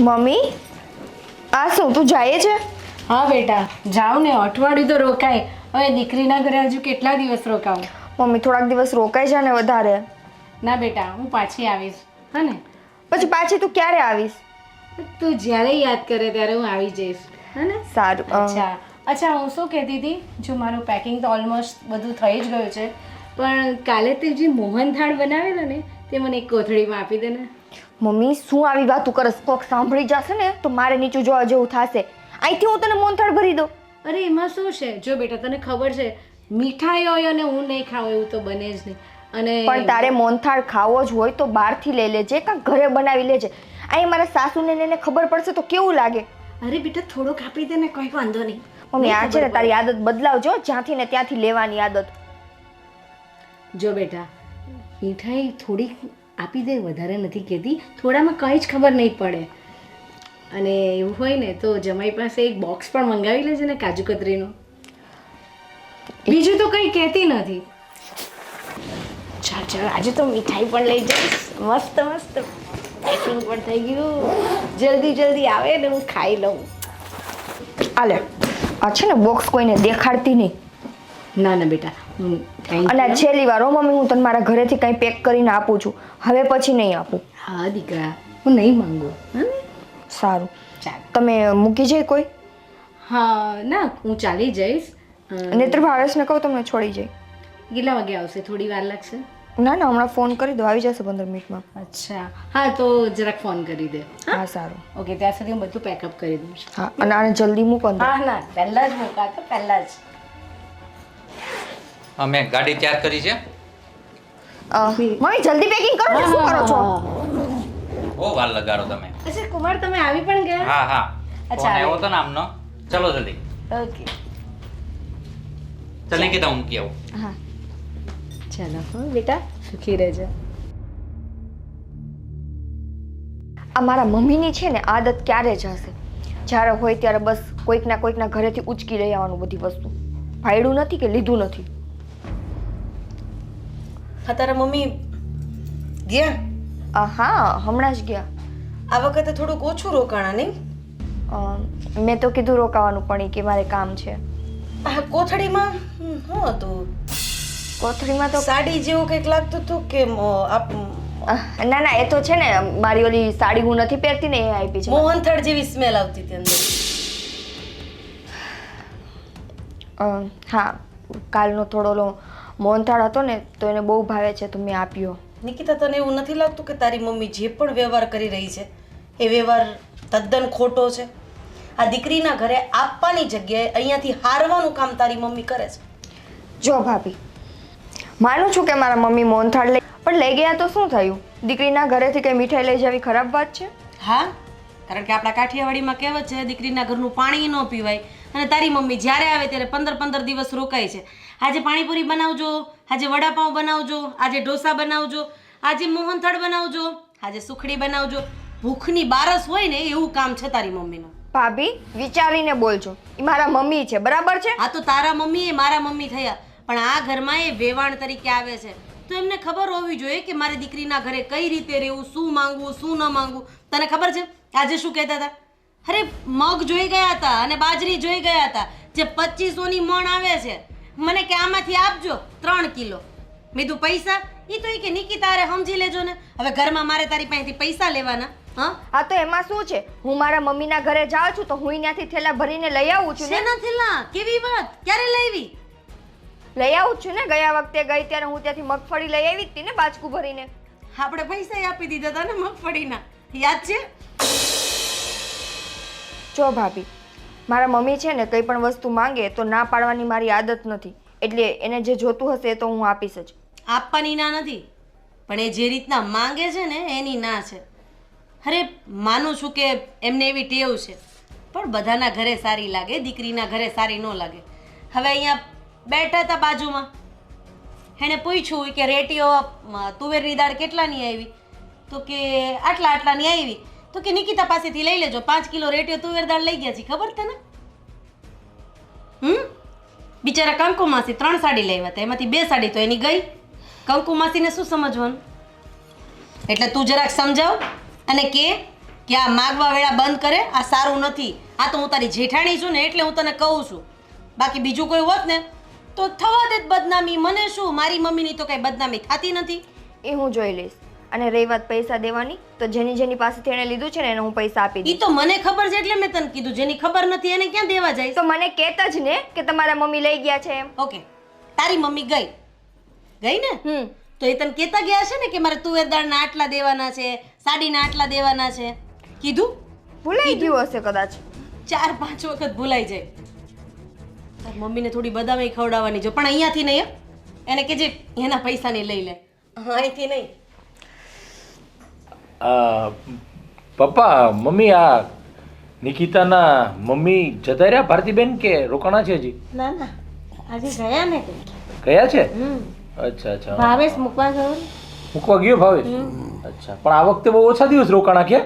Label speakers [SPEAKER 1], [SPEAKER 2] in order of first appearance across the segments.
[SPEAKER 1] Mummy, આ શું તું જાય છે?
[SPEAKER 2] હા બેટા, જાઉં ને, અઠવાડિયું તો રોકાય. હવે દીકરીના ઘરે હજુ કેટલા દિવસ રોકાવું?
[SPEAKER 1] મમ્મી થોડાક દિવસ રોકાઈ જા ને વધારે.
[SPEAKER 2] ના બેટા, હું પાછી આવીશ. હા ને?
[SPEAKER 1] પછી પાછી તું ક્યારે આવીશ?
[SPEAKER 2] તું જ્યારે યાદ કરે ત્યારે હું આવી જઈશ. હા ને?
[SPEAKER 1] સારું.
[SPEAKER 2] અચ્છા, હું શું કહેતી હતી, જો મારું પેકિંગ તો ઓલમોસ્ટ બધું થઈ જ ગયું છે, પણ કાલે તે જે મોહનથાળ બનાવેલો ને તે મને એક કોથળીમાં આપી દે ને.
[SPEAKER 1] મમ્મી શું આવી વાતું કરસ? કોક સાંભળી જશે ને તો મારે નીચું જોવા જેવું થશે. અહીંથી હું તને મોહનથાળ ભરી દઉં.
[SPEAKER 2] અરે એમાં શું છે? જો બેટા, તને ખબર છે મીઠાઈ હોય અને હું નહીં ખાઉં એવું તો બને જ નહીં. અને
[SPEAKER 1] પણ તારે મોહનથાળ ખાવો જ હોય તો બહારથી લઈ લેજે કાં ઘરે બનાવી લેજે. અહીં મારા સાસુને ને એને ખબર પડશે તો કેવું લાગે?
[SPEAKER 2] અરે બેટા, થોડુંક આપી દે ને, કોઈ વાંધો નહીં.
[SPEAKER 1] મમ્મી આ છે ને તારી આદત બદલાવજો, જ્યાંથી ને ત્યાંથી લેવાની આદત.
[SPEAKER 2] જો બેટા, મીઠાઈ થોડીક આપી દે, વધારે નથી કહેતી. થોડામાં કંઈ જ ખબર નહીં પડે. અને એવું હોય ને તો જમાઈ પાસે એક બોક્સ પણ મંગાવી લેજે ને, કાજુ કતરીનું. બીજું તો કંઈ કહેતી નથી. ચાલ ચાલ, આજે તો મીઠાઈ પણ લઈ જઈશ. મસ્ત મસ્ત પેકિંગ પણ થઈ ગયું. જલ્દી જલ્દી આવે ને હું ખાઈ લઉં.
[SPEAKER 1] આલે આ છે ને બોક્સ કોઈને દેખાડતી નહીં.
[SPEAKER 2] ના ના બેટા, હું
[SPEAKER 1] અને આ છેલ્લી વાર હો મમ્મી, હું તને મારા ઘરેથી કંઈ પેક કરીને આપું છું. હવે પછી નહીં આપું.
[SPEAKER 2] હા દીકરા, હું નહીં માંગુ. હા ને?
[SPEAKER 1] સારું.
[SPEAKER 2] ચાલ.
[SPEAKER 1] તમે મૂકી જાય કોઈ?
[SPEAKER 2] હા ના, હું ચાલી જઈશ.
[SPEAKER 1] નેત્ર ભાવેશને કહું તમને છોડી જાય.
[SPEAKER 2] કેટલા વાગે આવશે? થોડી વાર લાગશે?
[SPEAKER 1] ના ના, હમણાં ફોન કરી દો, આવી જશે 15 મિનિટમાં.
[SPEAKER 2] અચ્છા, હા તો જરાક ફોન કરી દે.
[SPEAKER 1] હા સારું.
[SPEAKER 2] ઓકે, ત્યાં સુધી હું બધું પેકઅપ કરી દઉં છું.
[SPEAKER 1] હા, અને આને જલ્દી મૂકો અંદર.
[SPEAKER 2] હા ના, પહેલા જ મૂકા તો પહેલા જ.
[SPEAKER 3] અમે ગાડી તૈયાર કરી છે.
[SPEAKER 1] મમ્મી જલ્દી પેકિંગ કરો ને, શું કરો છો?
[SPEAKER 3] બહુ વાર લગાડો તમે.
[SPEAKER 2] અચ્છા કુમાર, તમે આવી પણ ગયા?
[SPEAKER 3] હા હા,
[SPEAKER 2] અચ્છા,
[SPEAKER 3] ફોન આવ્યો હતો ને આમનો. ચલો જલ્દી.
[SPEAKER 2] ઓકે
[SPEAKER 3] ચાલ નિકિતા, હું મૂકી આવું.
[SPEAKER 1] હા.
[SPEAKER 2] ચાલો હા બેટા, સુખી રહેજો.
[SPEAKER 1] આ મારા મમ્મીની છે ને આદત ક્યારે જ હશે, જ્યારે હોય ત્યારે બસ કોઈકના ઘરેથી ઉચકી લઈ આવવાનું બધી વસ્તુ. ભાડ્યું નથી કે લીધું નથી.
[SPEAKER 4] હા, તારા મમ્મી ગયા?
[SPEAKER 1] હા, હમણાં જ ગયા.
[SPEAKER 4] આ વખતે થોડુંક ઓછું રોકાણા નહીં?
[SPEAKER 1] મેં તો કીધું રોકાવાનું, પણ કે મારે કામ છે.
[SPEAKER 4] આ કોથળીમાં શું હતું?
[SPEAKER 1] કોથળીમાં તો
[SPEAKER 4] સાડી જેવું કંઈક લાગતું હતું કે
[SPEAKER 1] ના ના, એ તો છે ને મારી ઓલી સાડી હું નથી પહેરતી ને એ આપી છે.
[SPEAKER 4] મોહનથાળ જેવી સ્મેલ આવતી હતી અંદર.
[SPEAKER 1] હા, કાલનો થોડો ઓલો મોહનથાળ હતો ને તો એને બહુ ભાવે છે તો મેં આપ્યો.
[SPEAKER 4] નિકિતા, તને એવું નથી લાગતું કે તારી મમ્મી જે પણ વ્યવહાર કરી રહી છે એ વ્યવહાર તદ્દન ખોટો છે? આ દીકરીના ઘરે આપવાની જગ્યાએ અહીંયાથી હારવાનું કામ તારી મમ્મી કરે છે.
[SPEAKER 1] જો ભાભી, માનું છું કે મારા મમ્મી મોહનથાળ લઈ, પણ લઈ ગયા તો શું થયું? દીકરીના ઘરેથી કઈ મીઠાઈ લઈ જવી ખરાબ વાત છે?
[SPEAKER 4] હા, કારણ કે આપણા કાઠિયાવાડીમાં કહેવત છે, દીકરીના ઘરનું પાણી ન પીવાય. અને તારી મમ્મી જ્યારે આવે ત્યારે 15 દિવસ રોકાય છે. આજે પાણીપુરી બનાવજો, આજે વડાપાઉં બનાવજો, આજે ઢોસા બનાવજો, આજે મોહનથાળ બનાવજો, આજે સુખડી બનાવજો. ભૂખની બારસ હોય ને એવું કામ છે તારી મમ્મીનું.
[SPEAKER 1] ભાભી વિચારીને બોલજો, એ મારા મમ્મી છે, બરાબર છે?
[SPEAKER 4] આ તો તારા મમ્મી એ મારા મમ્મી થયા, પણ આ ઘરમાં એ વેવાણ તરીકે આવે છે. તો એમને ખબર હોવી જોઈએ કે મારી દીકરીના ઘરે કઈ રીતે રહેવું, શું માંગવું, શું ન માંગવું. તને ખબર છે આજે શું કહેતા હતા? અરે મગ જોઈ ગયા હતા અને બાજરી જોઈ ગયા હતા, જે 2500ની મણ આવે છે. મને કે આમાંથી આપજો 3 કિલો. મેં કીધું પૈસા? એ તો કે નિકિતા અરે સમજી લેજો ને, હવે ઘરમાં મારે તારી પાસેથી પૈસા લેવાના?
[SPEAKER 1] હા તો એમાં શું છે? હું મારા મમ્મીના ઘરે જાઉં છું તો હું ત્યાંથી થેલા ભરીને લઈ આવું છું ને.
[SPEAKER 4] શેના થેલા? કેવી વાત? ક્યારે લાવી?
[SPEAKER 1] લઈ આવું છું ને, ગયા વખતે ગઈ ત્યારે હું ત્યાંથી મગફળી લઈ આવી હતી ને બાચકું ભરીને.
[SPEAKER 4] આપણે પૈસા આપી દીધા હતા ને મગફળીના, યાદ છે?
[SPEAKER 1] જો ભાભી, મારા મમ્મી છે ને કંઈ પણ વસ્તુ માંગે તો ના પાડવાની મારી આદત નથી, એટલે એને જે જોતું હશે એ તો હું આપીશ જ.
[SPEAKER 4] આપવાની ના નથી, પણ એ જે રીતના માંગે છે ને એની ના છે. અરે માનું છું કે એમને એવી ટેવ છે, પણ બધાના ઘરે સારી લાગે, દીકરીના ઘરે સારી ન લાગે. હવે અહીંયા બેઠા હતા બાજુમાં, એણે પૂછ્યું કે રેટીઓ તુવેરની દાળ કેટલાની આવી? તો કે આટલાની આવી. તો કે નિકિતા પાસેથી લઈ લેજો, 5 કિલો રેટીઓ તુવેર દાળ લઈ ગયા છે, ખબર તને? બિચારા કંકુ માસી 3 સાડી લાવ્યા હતા, એમાંથી 2 સાડી તો એની ગઈ. કંકુ માસીને શું સમજવાનું? એટલે તું જરાક સમજાવ અને કે કે આ માગવા વેળા બંધ કરે, આ સારું નથી. આ તો હું તારી જેઠાણી છું ને એટલે હું તને કહું છું. બાકી બીજું કોઈ હોત ને તો થવા દે બદનામી. મને શું, મારી મમ્મીની તો કઈ બદનામી થતી નથી.
[SPEAKER 1] એ હું જોઈ લઈશ. અને રહી વાત પૈસા દેવાની, તો જેની પાસેથી એને લીધું છે ને એને હું પૈસા આપી
[SPEAKER 4] ઈ
[SPEAKER 1] દઈશ.
[SPEAKER 4] તો મને ખબર છે એટલે મેં તને કીધું. જેની ખબર નથી એને ક્યાં દેવા જાય?
[SPEAKER 1] તો મને કહેતા જ ને કે તમારા મમ્મી લઈ ગયા છે એમ.
[SPEAKER 4] ઓકે, તારી મમ્મી ગઈ ને, તો એ તને કહેતા ગયા છે ને કે મારે તુવેર દાળના આટલા દેવાના છે, સાડીના આટલા દેવાના છે? કીધું?
[SPEAKER 1] ભૂલાઈ ગયું હશે કદાચ.
[SPEAKER 4] 4-5 વખત ભૂલાઈ જાય. તાર મમ્મીને થોડી બદામી ખવડાવવાની જો, પણ અહીંયાથી નહીં. એને કે જે એના પૈસાની લઈ લે, અહીંથી નહીં.
[SPEAKER 5] પપ્પા મમ્મી આ નિકિતાના મમ્મી જતા રહ્યા ભારતીબેન કે રોકાણા છે હજી?
[SPEAKER 2] ના ના, આજે ગયા ને
[SPEAKER 5] ગયા છે? અચ્છા અચ્છા.
[SPEAKER 2] ભાવેશ મૂકવા ગયો.
[SPEAKER 5] મૂકવા ગયો ભાવેશ? અચ્છા, પણ આ વખતે બહુ ઓછા દિવસ રોકાણા કે?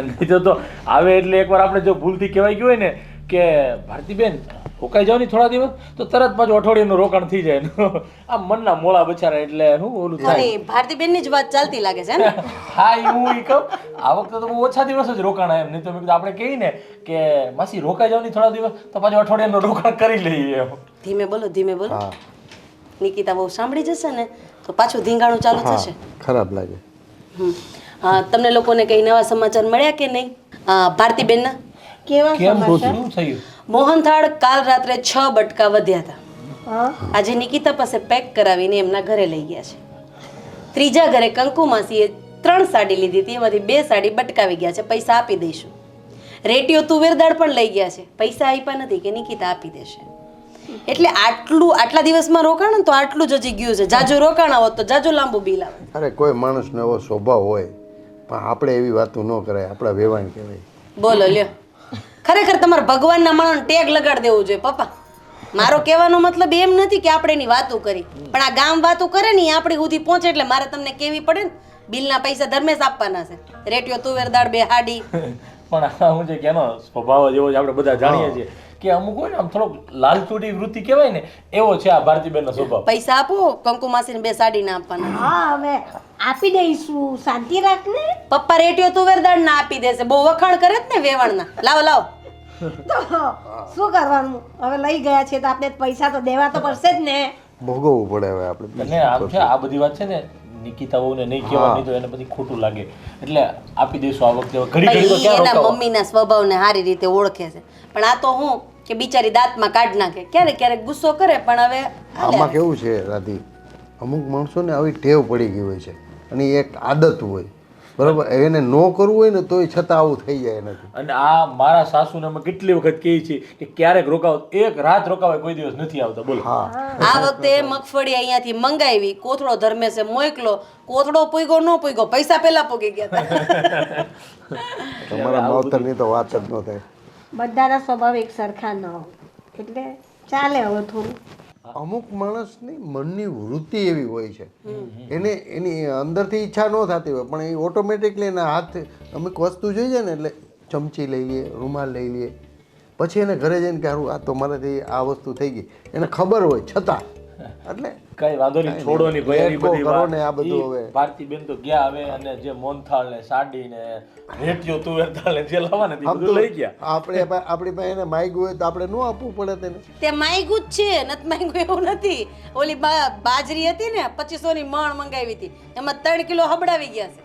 [SPEAKER 5] નહીં તો આવે એટલે એકવાર આપણે જો ભૂલથી કહેવાય ગયું હોય ને કે ભારતીબેન રોકાઈ જાવ ને થોડા દિવસ, તો તરત પાછું અઠવાડિયાનું રોકાણ થઈ જાય. આ મનના મોળા બચારા એટલે શું ઓલું થાય.
[SPEAKER 4] અને ભારતીબેનની જ વાત ચાલતી લાગે છે ને?
[SPEAKER 5] હા હું ઈ કહું આ વખતે તો બહુ ઓછા દિવસ જ રોકાણા એમ. નહીં તો મેં કીધું આપણે કહીએ ને કે માસી રોકાઈ જાવ ને થોડા દિવસ, તો પાછું અઠવાડિયાનું રોકાણ કરી લઈએ એમ.
[SPEAKER 4] ધીમે બોલો, ધીમે બોલો. નિકિતા બહુ સાંભળી જશે ને તો પાછું ધીંગાણું ચાલુ થશે.
[SPEAKER 6] ખરાબ લાગે.
[SPEAKER 4] હા, તમને લોકોને કઈ નવા સમાચાર મળ્યા કે નહીં ભારતીબેનના?
[SPEAKER 2] કેવા
[SPEAKER 5] કેમ શું થયું?
[SPEAKER 4] મોહનથાળ કાલ રાત્રે 6 બટકા વધ્યા હતા. આજે નિકિતા પાસે પેક કરાવીને એમના ઘરે લઈ ગયા છે. ત્રીજા ઘરે કંકુ માસીએ 3 સાડી લીધી હતી, એમાંથી 2 સાડી બટકાવી ગયા છે. પૈસા આપી દઈશું. રેટીઓ તુવેર દાળ પણ લઈ ગયા છે. પૈસા આપ્યા નથી કે નિકિતા આપી દેશે. એટલે આટલા દિવસમાં રોકાણ ને તો આટલું જ હજી ગયું છે. જાજુ રોકાણ હોત તો જાજુ લાંબુ બિલ આવે.
[SPEAKER 6] અરે કોઈ માણસનો એવો સ્વભાવ હોય, પણ આપણે એવી વાતો ન કરાય. આપણા વેવાણ કહેવાય.
[SPEAKER 4] બોલો લ્યો, ખરેખર તમારે ભગવાનના માણસને ટેગ લગાડી દેવું જોઈએ પપ્પા. મારો કહેવાનો મતલબ એમ નથી કે આપણે એની વાતો કરી, પણ આ ગામ વાતો કરે ને આપણી સુધી પહોંચે એટલે મારે તમને કેવી પડે ને. બિલના પૈસા ધર્મેશ આપવાના છે. રેટીઓ તુવેર દાળ 2 હાડી.
[SPEAKER 5] પણ આ હું છે કે એનો સ્વભાવ જ એવો જ આપણે બધા જાણીએ છીએ કે અમુક હોય ને આમ થોડોક લાલચોટી વૃત્તિ કહેવાય ને, એવો છે આ ભારતીબેનનો સ્વભાવ.
[SPEAKER 4] પૈસા આપો, કંકુ માસીને 2 સાડી ના આપવાના.
[SPEAKER 2] હા હવે આપી દઈશું, શાંતિ રાખ ને.
[SPEAKER 4] પપ્પા રેટીઓ તુવેર દાળ ના આપી દેશે. બહુ વખાણ કરે જ ને વેવાણના. લાવો લાવો.
[SPEAKER 2] તો શું કરવાનું, હવે લઈ ગયા છે તો આપણે પૈસા તો દેવા તો પડશે જ ને.
[SPEAKER 6] ભોગવવું પડે હવે આપણે.
[SPEAKER 5] અને આમ છે આ બધી વાત છે ને નિકિતા વહુને નહીં કહેવાની, તો એને બધી ખોટું લાગે. એટલે આપી દઈશું આ વખતે. ઘડી ઘડી તો ક્યાં
[SPEAKER 4] એના
[SPEAKER 5] રોકાવા.
[SPEAKER 4] મમ્મીના સ્વભાવને સારી રીતે ઓળખે છે. પણ આ તો હું કે બિચારી દાંતમાં કાઢ નાખે, ક્યારેક ક્યારેક ગુસ્સો કરે, પણ હવે
[SPEAKER 6] આમાં કેવું છે રાધી, અમુક માણસોને આવી ટેવ પડી ગઈ હોય છે અને એ એક આદત હોય, બરાબર? એને ન કરવું હોય ને તોય છતાં આવું થઈ જાય નથી.
[SPEAKER 5] અને આ મારા સાસુને અમે કેટલી વખત કહીએ છીએ કે ક્યારેક રોકાવો, એક રાત રોકાવે કોઈ દિવસ નથી આવતા. બોલો.
[SPEAKER 4] આ વખતે મગફળી અહીંયાથી મંગાવી, કોથળો ધર્મેશે મોકલો. કોથળો પૂગ્યો ન પૂગ્યો, પૈસા પહેલા પૂગી ગયા હતા.
[SPEAKER 6] તમારા માવતરની તો વાત જ ન થાય.
[SPEAKER 2] બધાના સ્વભાવ એક સરખા ન હોય એટલે ચાલે હવે થોડું.
[SPEAKER 6] અમુક માણસની મનની વૃત્તિ એવી હોય છે, એને એની અંદરથી ઈચ્છા ન થતી હોય, પણ એ ઓટોમેટિકલી એના હાથ અમુક વસ્તુ જોઈ જાય ને એટલે ચમચી લઈ લઈએ, રૂમાલ લઈ લઈએ, પછી એને ઘરે જઈને કે હારું આ તો મારાથી આ વસ્તુ થઈ ગઈ, એને ખબર હોય છતાં. એટલે
[SPEAKER 5] કઈ વાંધો નહીં, છોડો ની ભયારી બધી
[SPEAKER 6] કરો ને આ
[SPEAKER 5] વાત.
[SPEAKER 6] બધું હવે.
[SPEAKER 5] ભારતીબેન તો ગયા હવે, અને જે મોહનથાળ ને સાડી ને રેટીઓ તુવેર દાળ ને જે લાવવાના તે બધું લઈ ગયા.
[SPEAKER 6] આપણી પાસે એને માગ્યું હોય તો આપણે ન આપવું પડે તેને.
[SPEAKER 4] તે માયગું જ છે, નથી માયગું એવું નથી. ઓલી બાજરી હતી ને 2500 ની મણ મંગાવી હતી, એમાં 3 કિલો હબડાવી ગયા છે.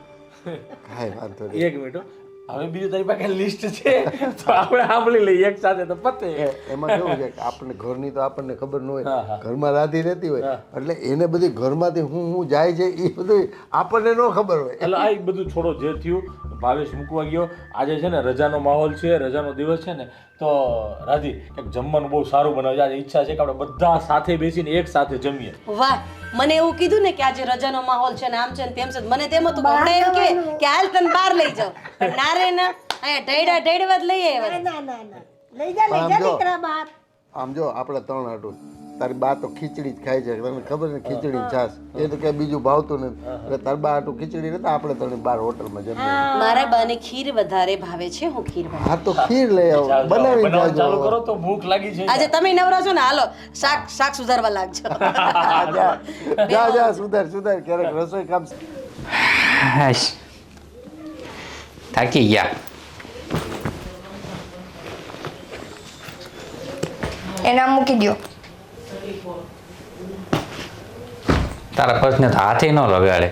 [SPEAKER 6] કાંઈ વાંધો નહીં.
[SPEAKER 5] એક મિનિટ હો. હવે બીજું તારી પાસે લિસ્ટ છે તો આપણે સાંભળી લઈએ એક સાથે તો પતે.
[SPEAKER 6] એમાં કેવું છે કે આપણને ઘરની તો આપણને ખબર ન હોય,
[SPEAKER 5] હા.
[SPEAKER 6] ઘરમાં રાધી રહેતી હોય એટલે એને બધી ઘરમાંથી હું જાય છે એ બધું આપણને ન ખબર હોય.
[SPEAKER 5] એટલે આ બધું છોડો, જે થયું ભાવેશ મૂકવા ગયો. આજે છે ને રજાનો માહોલ છે, રજાનો દિવસ છે ને, તો રાધી એક જમવાનું બહુ સારું બનાવજે. આજે ઈચ્છા છે કે આપણે બધા સાથે બેસીને એક સાથે જમીએ.
[SPEAKER 4] વાહ, મને એવું કીધું ને કે આજે રજાનો માહોલ છે ને આમ છે ને તેમ છે, મને તેમ હતું કે હમણાં એમ કે હાલ તને બહાર લઈ જાવ, પણ ના રે ના, અહીંયા ઢેડવા જ લઈ આવ્યા.
[SPEAKER 2] ના ના ના, લઈ જા દીકરા બાપ.
[SPEAKER 6] આમ જો આપણે 3 આટું, તારી બા તો ખીચડી જ ખાય છે, તને ખબર ને, ખીચડી છાસ, એ તો કઈ બીજું ભાવતું નથી. એટલે તારી બા આટું ખીચડી નથી, આપણે તને બહાર હોટલમાં જમીએ.
[SPEAKER 4] મારા બાને ખીર વધારે ભાવે છે, હું ખીર બનાવું.
[SPEAKER 6] હા તો ખીર લઈ આવો, બનાવી
[SPEAKER 5] બનાવવાનું ચાલુ કરો
[SPEAKER 6] જાજો.
[SPEAKER 5] તો ભૂખ લાગી છે.
[SPEAKER 4] આજે તમે નવરા છો ને, હાલો શાક સુધારવા લાગજો.
[SPEAKER 6] જા સુધાર ક્યારેક રસોઈ કામ.
[SPEAKER 3] થાકી ગયા.
[SPEAKER 1] એને આમ મૂકી દ્યો.
[SPEAKER 3] તારા પર્સને તો હાથે ન લગાડે.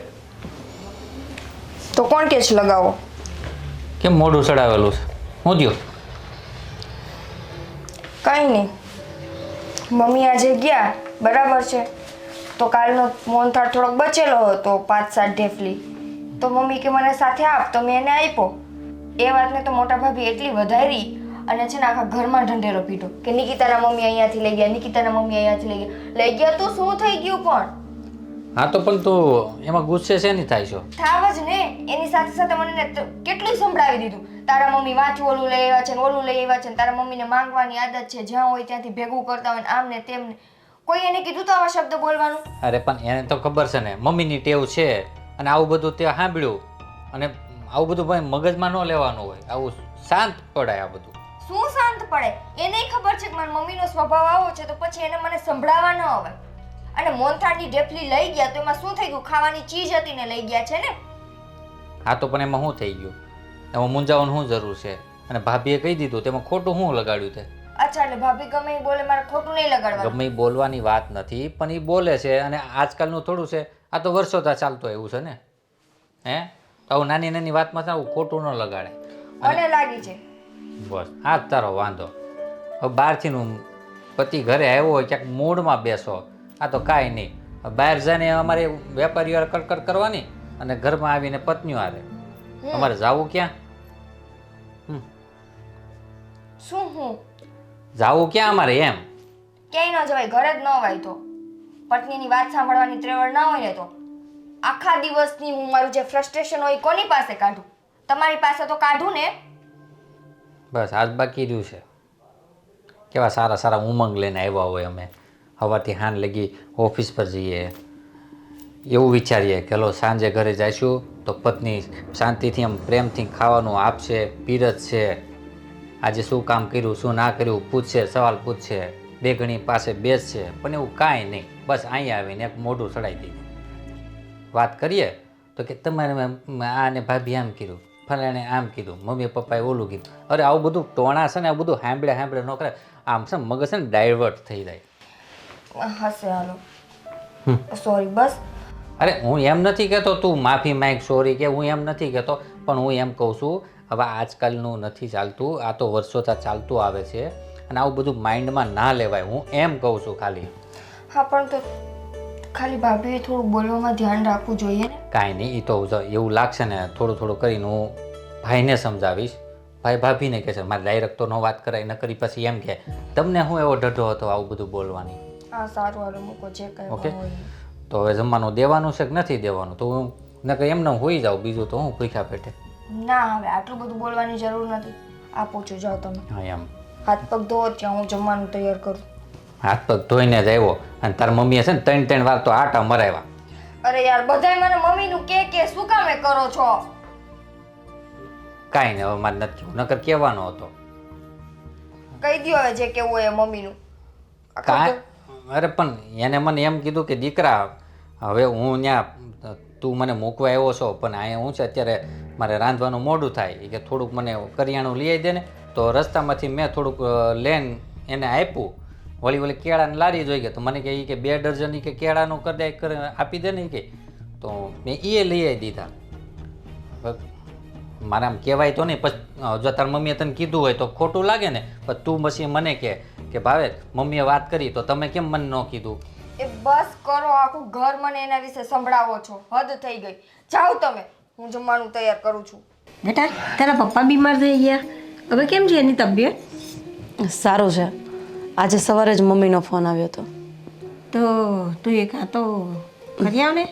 [SPEAKER 1] તો કોણ કે છે લગાવો?
[SPEAKER 3] કેમ મોઢું ચડાવેલું છે? હું થયું?
[SPEAKER 1] કંઈ નહીં. મમ્મી આજે ગયા બરાબર છે, તો કાલનો મોહનથાળ થોડોક બચેલો હતો 5-7 ઢેફલી, તો મમ્મી કે મને સાથે આપ, તો મેં એને આપ્યો. એ વાતને તો મોટા ભાભી એટલી વધારી અને છે ને આખા ઘરમાં ઢંઢેરો પીટો કે નિકિતાના મમ્મી અહીંયાથી લઈ ગયા, નિકિતાના મમ્મી અહીંયાથી લઈ ગયા. તો શું થઈ ગયું પણ?
[SPEAKER 3] હા તો પણ તું એમાં ગુસ્સે છે નહીં થાય છો?
[SPEAKER 1] થાવ જ ને. એની સાથે સાથે મને કેટલું સંભળાવી દીધું, તારા મમ્મી વાંથી ઓલું લઈ આવ્યા છે ને ઓલું લઈ આવ્યા છે ને તારા મમ્મીને માંગવાની આદત છે, જ્યાં હોય ત્યાંથી ભેગું કરતા હોય ને આમ ને તેમ ને. કોઈ એને કીધું તો આવા શબ્દ બોલવાનું?
[SPEAKER 3] અરે પણ એને તો ખબર છે ને મમ્મીની ટેવ છે, અને આવું બધું તે સાંભળ્યું, અને આવું બધું ભાઈ મગજમાં ન લેવાનું હોય, આવું શાંત પડાય. આ બધું
[SPEAKER 1] શું શાંત પડે? એને ખબર છે કે મારા મમ્મીનો સ્વભાવ આવો છે, તો પછી એને મને સંભળાવવા ન આવે. અને મોહનથાળની ઢેફલી લઈ ગયા તો એમાં શું થઈ ગયું? ખાવાની ચીજ હતી ને લઈ ગયા છે ને.
[SPEAKER 3] હા તો પણ એમાં શું થઈ ગયું? એમાં મૂંઝાવાની શું જરૂર છે? અને ભાભીએ કહી દીધું તેમાં ખોટું શું લગાડ્યું તે?
[SPEAKER 1] અચ્છા, એટલે ભાભી ગમે એ બોલે મારે ખોટું નહીં લગાડવાનું?
[SPEAKER 3] ગમે એ બોલવાની વાત નથી, પણ એ બોલે છે, અને આજકાલનું થોડું છે, આ તો વર્ષોથી ચાલતો એવું છે ને. હે તો આવું નાની નાની વાતમાં આવું ખોટું ન લગાડે.
[SPEAKER 1] મને લાગી છે
[SPEAKER 3] બસ આ જ તારો વાંધો. હવે બહારથીનું પતિ ઘરે આવ્યો હોય ક્યાંક મૂડમાં બેસો, આ તો કાંઈ નહીં. બહાર જઈને અમારે વેપારીઓ કડકડ કરવાની, અને ઘરમાં આવીને પત્નીઓ આવે. અમારે જાવું ક્યાં?
[SPEAKER 1] શું? હું
[SPEAKER 3] જાવું ક્યાં અમારે એમ?
[SPEAKER 1] ક્યાંય ન જવાય, ઘરે જ ન હોય. તો પત્નીની વાત સાંભળવાની ત્રેવડ ના હોય ને તો આખા દિવસની હું મારું જે ફ્રસ્ટ્રેશન હોય એ કોની પાસે કાઢું? તમારી પાસે તો કાઢું ને.
[SPEAKER 3] બસ આજ બાકી રહ્યું છે. કેવા સારા સારા ઉમંગ લઈને આવ્યા હોય અમે, સવારથી હાન લગી ઓફિસ પર જઈએ, એવું વિચારીએ કે લો સાંજે ઘરે જઈશું તો પત્ની શાંતિથી આમ પ્રેમથી ખાવાનું આપશે, પીરસશે, આજે શું કામ કર્યું શું ના કર્યું પૂછશે, સવાલ પૂછશે, બે ઘણી પાસે બેસશે. પણ એવું કાંઈ નહીં. બસ અહીંયા આવીને એક મોઢું ચડાવી દઈએ. વાત કરીએ તો કે તમારે આને ભાભી આમ કીધું, ફલાણે આમ કીધું, મમ્મી પપ્પાએ ઓલું કીધું. અરે આવું બધું ટોણા છે ને, આ બધું સાંભળે ન કરે. આમ છે મગજ છે ને ડાયવર્ટ થઈ જાય.
[SPEAKER 1] હશે, હાલો સોરી. બસ
[SPEAKER 3] અરે હું એમ નથી કહેતો તું માફી માંગ સોરી કે, હું એમ નથી કહેતો, પણ હું એમ કહું છું હવે આજકાલનું નથી ચાલતું, આ તો વર્ષોથી ચાલતું આવે છે, અને આવું બધું માઇન્ડમાં ના લેવાય. હું એમ કહું છું ખાલી.
[SPEAKER 1] હા, પણ તો ખાલી ભાભીએ થોડું બોલવામાં ધ્યાન રાખવું જોઈએ ને.
[SPEAKER 3] કાંઈ નહીં, એ તો એવું લાગશે ને થોડું થોડું કરીને હું ભાઈને સમજાવીશ. ભાઈ ભાભીને કહે છે, મારે ડાયરેક્ટ તો ન વાત કરાય, ન કરી પછી એમ કે તમને હું એવો ઢઢો હતો આવું બધું બોલવાની.
[SPEAKER 1] હા સારું, હાલો મૂકો જે કંઈ
[SPEAKER 3] ઓકે.
[SPEAKER 1] હોય.
[SPEAKER 3] તો હવે જમવાનું દેવાનું છે કે નથી દેવાનું? તો હું નકર એમને હોઈ જાઉં, બીજું તો હું ભૂખ્યા પેટે.
[SPEAKER 1] ના, હવે આટલું બધું બોલવાની જરૂર નથી. આ પૂછો જાઓ તમે.
[SPEAKER 3] હા એમ
[SPEAKER 1] હાથ પગ ધોવો ત્યાં હું જમવાનું તૈયાર કરું.
[SPEAKER 3] હાથ પગ ધોઈને જ આવ્યો, અને તાર મમ્મીએ છે ને 3 વાર તો આટા મરાવ્યા.
[SPEAKER 1] અરે યાર, બધાય મને મમ્મીનું કે શું કામે કરો છો?
[SPEAKER 3] કાંઈ નહીં, હવે મારે નથી કહેવું, નકર કહેવાનો હતો.
[SPEAKER 1] કહી દ્યો હવે જે કેવું હોય એ મમ્મીનું.
[SPEAKER 3] કાંઈ અરે પણ એને મને એમ કીધું કે દીકરા હવે હું ત્યાં તું મને મૂકવા આવ્યો છો, પણ અહીંયા હું છે અત્યારે મારે રાંધવાનું મોડું થાય, એ કે થોડુંક મને કરિયાણું લઈ આવી દે ને. તો રસ્તામાંથી મેં થોડુંક લેન એને આપ્યું. વળી કેળાની લારી જોઈ ગયા તો મને કહે કે 2 ડઝન કે કેળાનું કરી આપી દે ને કે. તો મેં એ લઈ આવી દીધા. મારે આમ કહેવાય તો નહીં, પછી જો તાર મમ્મીએ તને કીધું હોય તો ખોટું લાગે ને. પછી તું પછી મને કે ભાવે મમ્મીએ વાત કરી તો તમે કેમ મને ન કીધું?
[SPEAKER 1] એ બસ કરો, આખું ઘર મને એના વિશે સંભળાવો છો. હદ થઈ ગઈ. જાઓ તમે, હું જમવાનું તૈયાર કરું છું.
[SPEAKER 2] બેટા તારા પપ્પા બીમાર થઈ ગયા, હવે કેમ છે એની તબિયત?
[SPEAKER 4] સારું છે. આજે સવારે જ મમ્મીનો ફોન આવ્યો હતો.
[SPEAKER 2] તો તું એક આ તો કરી આવ ને.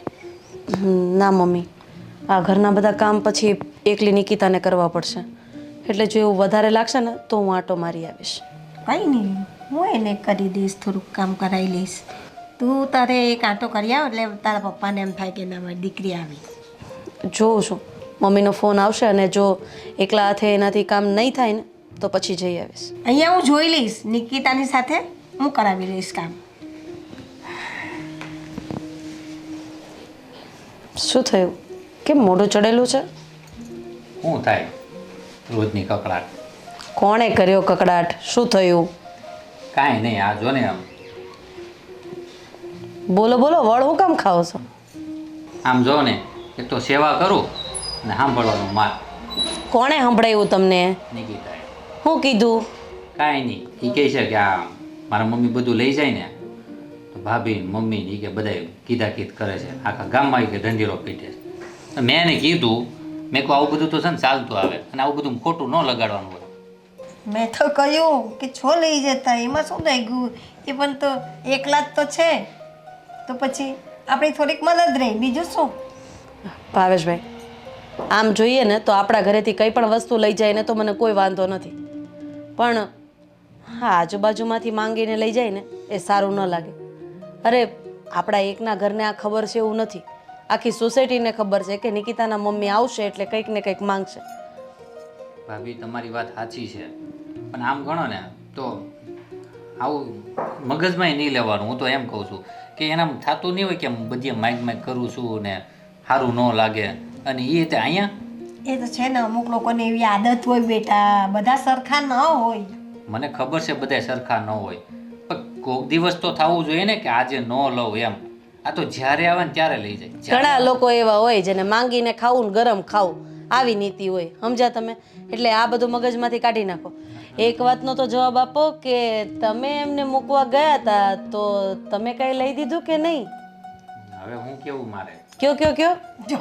[SPEAKER 4] ના મમ્મી, આ ઘરના બધા કામ પછી એકલી નિકિતાને કરવા પડશે, એટલે જો એવું વધારે લાગશે ને તો હું આંટો મારી આવીશ.
[SPEAKER 2] કંઈ નહીં, હું એને કરી દઈશ, થોડુંક કામ કરાવી લઈશ. તું તારે એક આંટો કરી આવ એટલે તારા પપ્પાને એમ થાય કે ના મારી દીકરી આવી.
[SPEAKER 4] જોઉં છું, મમ્મીનો ફોન આવશે અને જો એકલા હાથે એનાથી કામ નહીં થાય ને તો પછી જઈ આવીશ.
[SPEAKER 2] અહીંયા હું જોઈ લઈશ, નિકિતાની સાથે હું કરાવી લઈશ કામ.
[SPEAKER 4] શું થયું? કેમ મોઢું ચડેલું છે?
[SPEAKER 3] શું થાય? રોજની કકડાટ.
[SPEAKER 4] કોણે કર્યો કકડાટ? શું થયું?
[SPEAKER 3] કાંઈ નહીં, આ જો ને આમ
[SPEAKER 4] બોલો બોલો, વળ હું કામ ખાઓ છો?
[SPEAKER 3] આમ જો ને, એક તો સેવા કરું ને સાંભળવાનું માર.
[SPEAKER 4] કોણે સંભળાવ્યું તમને?
[SPEAKER 3] નિકિતાએ.
[SPEAKER 4] શું કીધું?
[SPEAKER 3] કાંઈ નહીં, એ કહે છે કે આ મારા મમ્મી બધું લઈ જાય ને તો ભાભી મમ્મી ને કે બધાય કીધા કીધ કરે છે, આખા ગામમાં કે ઢંઢેરો પીટે છે. મેં એને કીધું, મેં કહું આવું બધું તો છે ને ચાલતું આવે અને આવું બધું ખોટું ન લગાડવાનું હોય.
[SPEAKER 7] મેં તો કહ્યું કે છો લઈ જતા, એમાં શું થઈ ગયું? એ પણ તો એકલા જ તો છે, તો પછી આપણી થોડીક મદદ રહી, બીજું શું?
[SPEAKER 4] ભાવેશભાઈ, આમ જોઈએ ને તો આપણા ઘરેથી કંઈ પણ વસ્તુ લઈ જાય ને તો મને કોઈ વાંધો નથી, પણ હા આજુબાજુમાંથી માંગીને લઈ જાય ને એ સારું ન લાગે. અરે આપણા એકના ઘરને આ ખબર છે એવું નથી, આખી સોસાયટીને ખબર છે કે નિકિતાના મમ્મી આવશે એટલે કંઈક ને કંઈક માંગશે.
[SPEAKER 3] ભાભી તમારી વાત સાચી છે, પણ આમ ગણો ને તો આવું મગજમાં નહીં લેવાનું. હું તો એમ કહું છું કે એનામ થતું નહીં હોય કે બધી માઇક કરું છું ને સારું ન લાગે, અને એ તે અહીંયા
[SPEAKER 7] એ તો છે ને, અમુક લોકોને એવી આદત હોય બેટા, બધા સરખા ન હોય.
[SPEAKER 3] મને ખબર છે બધાય સરખા ન હોય, પણ કોઈક દિવસ તો થવું જોઈએ ને કે આજે ન લઉં એમ. આ તો જ્યારે આવે ને ત્યારે લઈ જાય.
[SPEAKER 4] ઘણા લોકો એવા હોય જેને માંગીને ખાવું ને ગરમ ખાવું આવી નીતિ હોય, સમજ્યા તમે? એટલે આ બધું મગજમાંથી કાઢી નાખો. એક વાતનો તો જવાબ આપો કે તમે એમને મૂકવા ગયા હતા તો તમે કઈ લઈ દીધું કે નહીં?
[SPEAKER 3] હવે હું કેવું મારે
[SPEAKER 4] કયો કયો કયો?
[SPEAKER 7] જો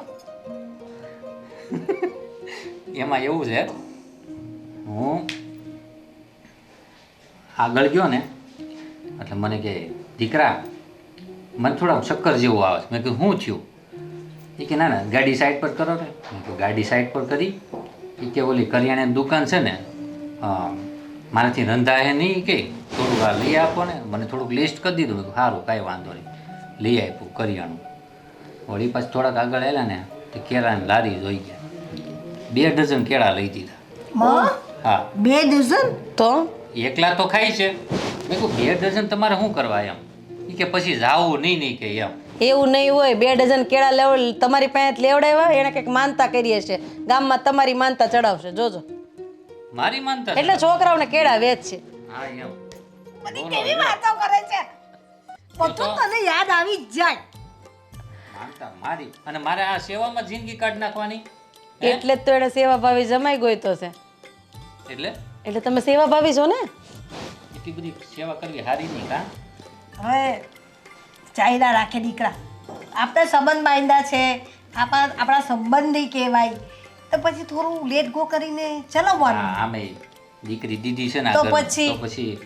[SPEAKER 3] એમાં એવું છે, હું આગળ ગયો ને એટલે મને કે દીકરા મને થોડા ચક્કર જેવું આવે છે. મેં કીધું શું થયું? એ કે ના ના ગાડી સાઈડ પર કરો ને. મેં કહ્યું ગાડી સાઈડ પર કરી. એ કે ઓલી કરિયાણાની દુકાન છે ને, મારાથી રંધાય નહીં, કે થોડુંક આ લઈ આપો ને. મને થોડુંક લિસ્ટ કરી દીધું. મેં કીધું સારું કાંઈ વાંધો નહીં, લઈ આપ્યું કરિયાણું. વળી પાછું થોડાક આગળ આવેલા ને તો કેળાની લારી જોઈ ગયા, 2 ડઝન કેળા લઈ દીધા. હા,
[SPEAKER 7] 2 ડઝન?
[SPEAKER 4] તો
[SPEAKER 3] એકલા તો ખાય છે. મેં કહું 2 ડઝન તમારે શું કરવા એમ? એ કે પછી જાવું નહીં કે એમ.
[SPEAKER 4] એવું નહીં હોય, 2 ડઝન કેળા તમારી પાસે લેવડાવ્યા, એને કંઈક માનતા કરીએ છે ગામમાં, તમારી માનતા ચડાવશે જોજો.
[SPEAKER 3] મારી માનતા
[SPEAKER 4] એટલે છોકરાઓને કેળા વેચ છે.
[SPEAKER 3] હા એમ.
[SPEAKER 7] બધી કેવી વાતો કરે છે, બધું તને યાદ આવી જ જાય.
[SPEAKER 3] માનતા મારી, અને મારે આ સેવામાં જિંદગી કાઢી નાખવાની.
[SPEAKER 4] એટલે જ તો એને સેવાભાવી જમાઈ ગોઈતો છે.
[SPEAKER 3] એટલે
[SPEAKER 4] એટલે તમે સેવાભાવી છો ને?
[SPEAKER 3] એટલી બધી સેવા કરવી સારી નહીં કા?
[SPEAKER 7] હવે ચાલ્યા રાખે દીકરા, આપણે સંબંધ બાંધ્યા છે, આપણા સંબંધી કહેવાય, તો પછી થોડું લેટ ગો કરીને ચલાવવાનું.
[SPEAKER 3] હા, આમે દીકરી દીદી છે ને
[SPEAKER 7] તો
[SPEAKER 3] આ ઘરમાં,
[SPEAKER 7] પછી?
[SPEAKER 3] તો પછી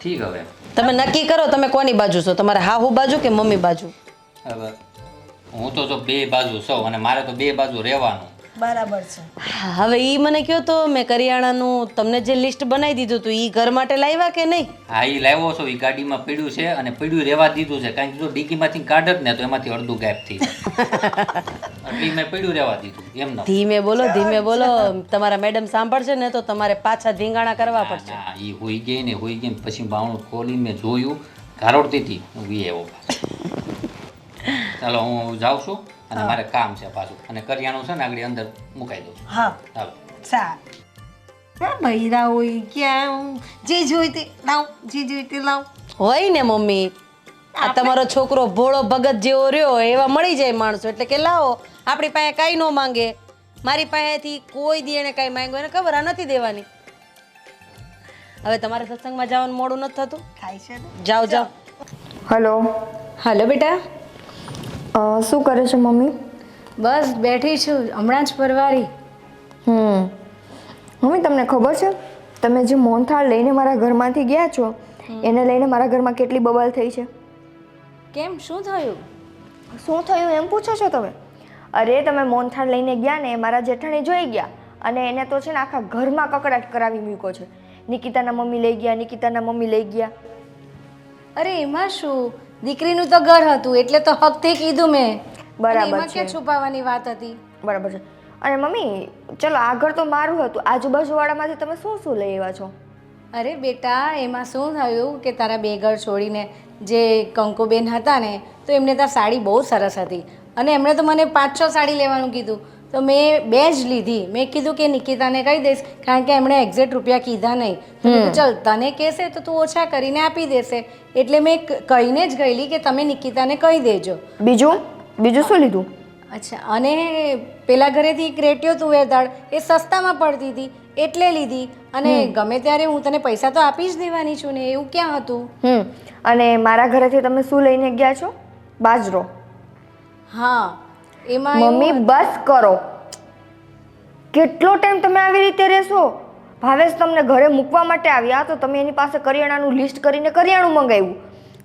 [SPEAKER 3] ઠીક. હવે
[SPEAKER 4] તમે નક્કી કરો તમે કોની બાજુ છો, તમારે હાહુ બાજુ કે મમ્મી બાજુ?
[SPEAKER 3] હવે હું તો જો 2 બાજુ છું અને મારે તો 2 બાજુ રહેવાનું.
[SPEAKER 7] બરાબર છે.
[SPEAKER 4] હવે ઈ મને કહો તો, મેં કરિયાણાનું તમને જે લિસ્ટ બનાવી દીધું હતું ઈ ઘર માટે લાવ્યા કે નહીં?
[SPEAKER 3] હા, એ લાવ્યો છો, એ ગાડીમાં પડ્યું છે અને પડ્યું રહેવા દીધું છે, કારણ કે જો ડીકીમાંથી કાઢત ને તો એમાંથી અડધું ગાયબ થઈ જાય. એટલે મેં પડ્યું રહેવા દીધું એમ.
[SPEAKER 4] ધીમે બોલો ધીમે બોલો, તમારા મેડમ સાંભળશે ને તો તમારે પાછા ધીંગાણા કરવા પડશે.
[SPEAKER 3] ના, એ હોઈ ગઈ ને હોઈ ગઈ ને પછી બાવણું ખોલીને મેં જોયું, ગારોડતી હતી, હું વી આવ્યો. ચાલો હું જાઉં છું અને મારે કામ છે પાછું, અને કરિયાણું છે ને આગળ અંદર મુકાઈ દઉં છું.
[SPEAKER 7] હા
[SPEAKER 3] ચાલો.
[SPEAKER 7] સારું. હા બૈરા હોય ક્યાં, જે જોઈ તે લાવ, જે જોઈ તે લાવ.
[SPEAKER 4] હોય ને મમ્મી, આ તમારો છોકરો ભોળો ભગત જેવો રહ્યો એવા મળી જાય માણસો, એટલે કે લાવો આપણી પાસે કાંઈ ન માંગે. મારી પાસેથી કોઈ દી એને કાંઈ માંગ્યું એને ખબર આ નથી દેવાની. હવે તમારે સત્સંગમાં જવાનું મોડું નથી થતું?
[SPEAKER 7] ખાય છે ને?
[SPEAKER 4] જાઓ જાઓ.
[SPEAKER 1] હલો,
[SPEAKER 2] હાલો બેટા.
[SPEAKER 1] શું કરે છે મમ્મી?
[SPEAKER 2] બસ બેઠી છું, હમણાં જ પરવારી.
[SPEAKER 1] મમ્મી તમને ખબર છે તમે જે મોહનથાળ લઈને મારા ઘરમાંથી ગયા છો એને લઈને મારા ઘરમાં કેટલી બબાલ થઈ છે?
[SPEAKER 2] કેમ, શું થયું?
[SPEAKER 1] શું થયું એમ પૂછો છો તમે? અરે તમે મોહનથાળ લઈને ગયા ને, મારા જેઠાણી જોઈ ગયા અને એને તો છે ને આખા ઘરમાં કકડાટ કરાવી મૂક્યો છે. નિકિતાના મમ્મી લઈ ગયા, નિકિતાના મમ્મી લઈ ગયા.
[SPEAKER 2] અરે એમાં શું, દીકરીનું તો ઘર હતું એટલે તો હકથી કીધું મેં.
[SPEAKER 1] બરાબર
[SPEAKER 2] એમાં
[SPEAKER 1] છે.
[SPEAKER 2] ક્યાં છુપાવવાની વાત હતી?
[SPEAKER 1] બરાબર છે. અને મમ્મી ચલો આ ઘર તો મારું હતું, આજુબાજુવાળામાંથી તમે શું શું લઈ આવ્યા છો?
[SPEAKER 2] અરે બેટા, એમાં શું થયું કે તારા 2 ઘર છોડીને જે કંકુબેન હતા ને, તો એમને ત્યાં સાડી બહુ સરસ હતી અને એમણે તો મને 5-6 સાડી લેવાનું કીધું. તો મેં 2 જ લીધી. મેં કીધું કે નિકિતાને કહી દઈશ, કારણ કે એમણે એક્ઝેક્ટ રૂપિયા કીધા નહીં. તો મેં કીધું, ચાલ તને કહેશે તો તું ઓછા કરીને આપી દેશે. એટલે મેં કહીને જ ગયેલી કે તમે નિકિતાને કહી દેજો.
[SPEAKER 1] બીજું શું લીધું?
[SPEAKER 2] અચ્છા, અને પેલા ઘરેથી એક રેટિયો તુવેર દાળ એ સસ્તામાં પડતી હતી એટલે લીધી. અને ગમે ત્યારે હું તને પૈસા તો આપી જ દેવાની છું ને, એવું ક્યાં હતું?
[SPEAKER 1] અને મારા ઘરેથી તમે શું લઈને ગયા છો? બાજરો.
[SPEAKER 2] હા, એમાં
[SPEAKER 1] મમ્મી બસ કરો. કેટલો ટાઈમ તમે આવી રીતે રહેશો? ભાવેશ તમને ઘરે મૂકવા માટે આવ્યા તો તમે એની પાસે કરિયાણાનું લિસ્ટ કરીને કરિયાણું મંગાવ્યું,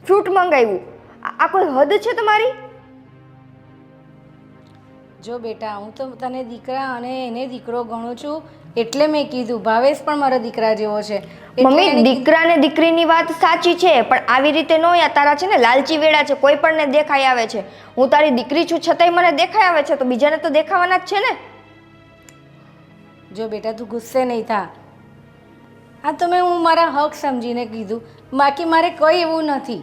[SPEAKER 1] ફ્રૂટ મંગાવ્યું. આ કોઈ હદ છે તમારી?
[SPEAKER 2] જો બેટા, હું તો તને દીકરા અને એને દીકરો ગણું છું એટલે મેં કીધું. ભાવેશ પણ મારા દીકરા જેવો છે.
[SPEAKER 1] મમ્મી, દીકરા ને દીકરીની વાત સાચી છે, પણ આવી રીતે નો યા. તારા છે ને લાલચી વેડા છે, કોઈ પણ ને દેખાઈ આવે છે. હું તારી દીકરી છું છતાંય મને દેખાઈ આવે છે, તો બીજાને તો દેખાવાના જ છે ને.
[SPEAKER 2] જો બેટા, તું ગુસ્સે નહીં થા. હા, તો મેં હું મારા હક સમજીને કીધું, બાકી મારે કંઈ એવું નથી.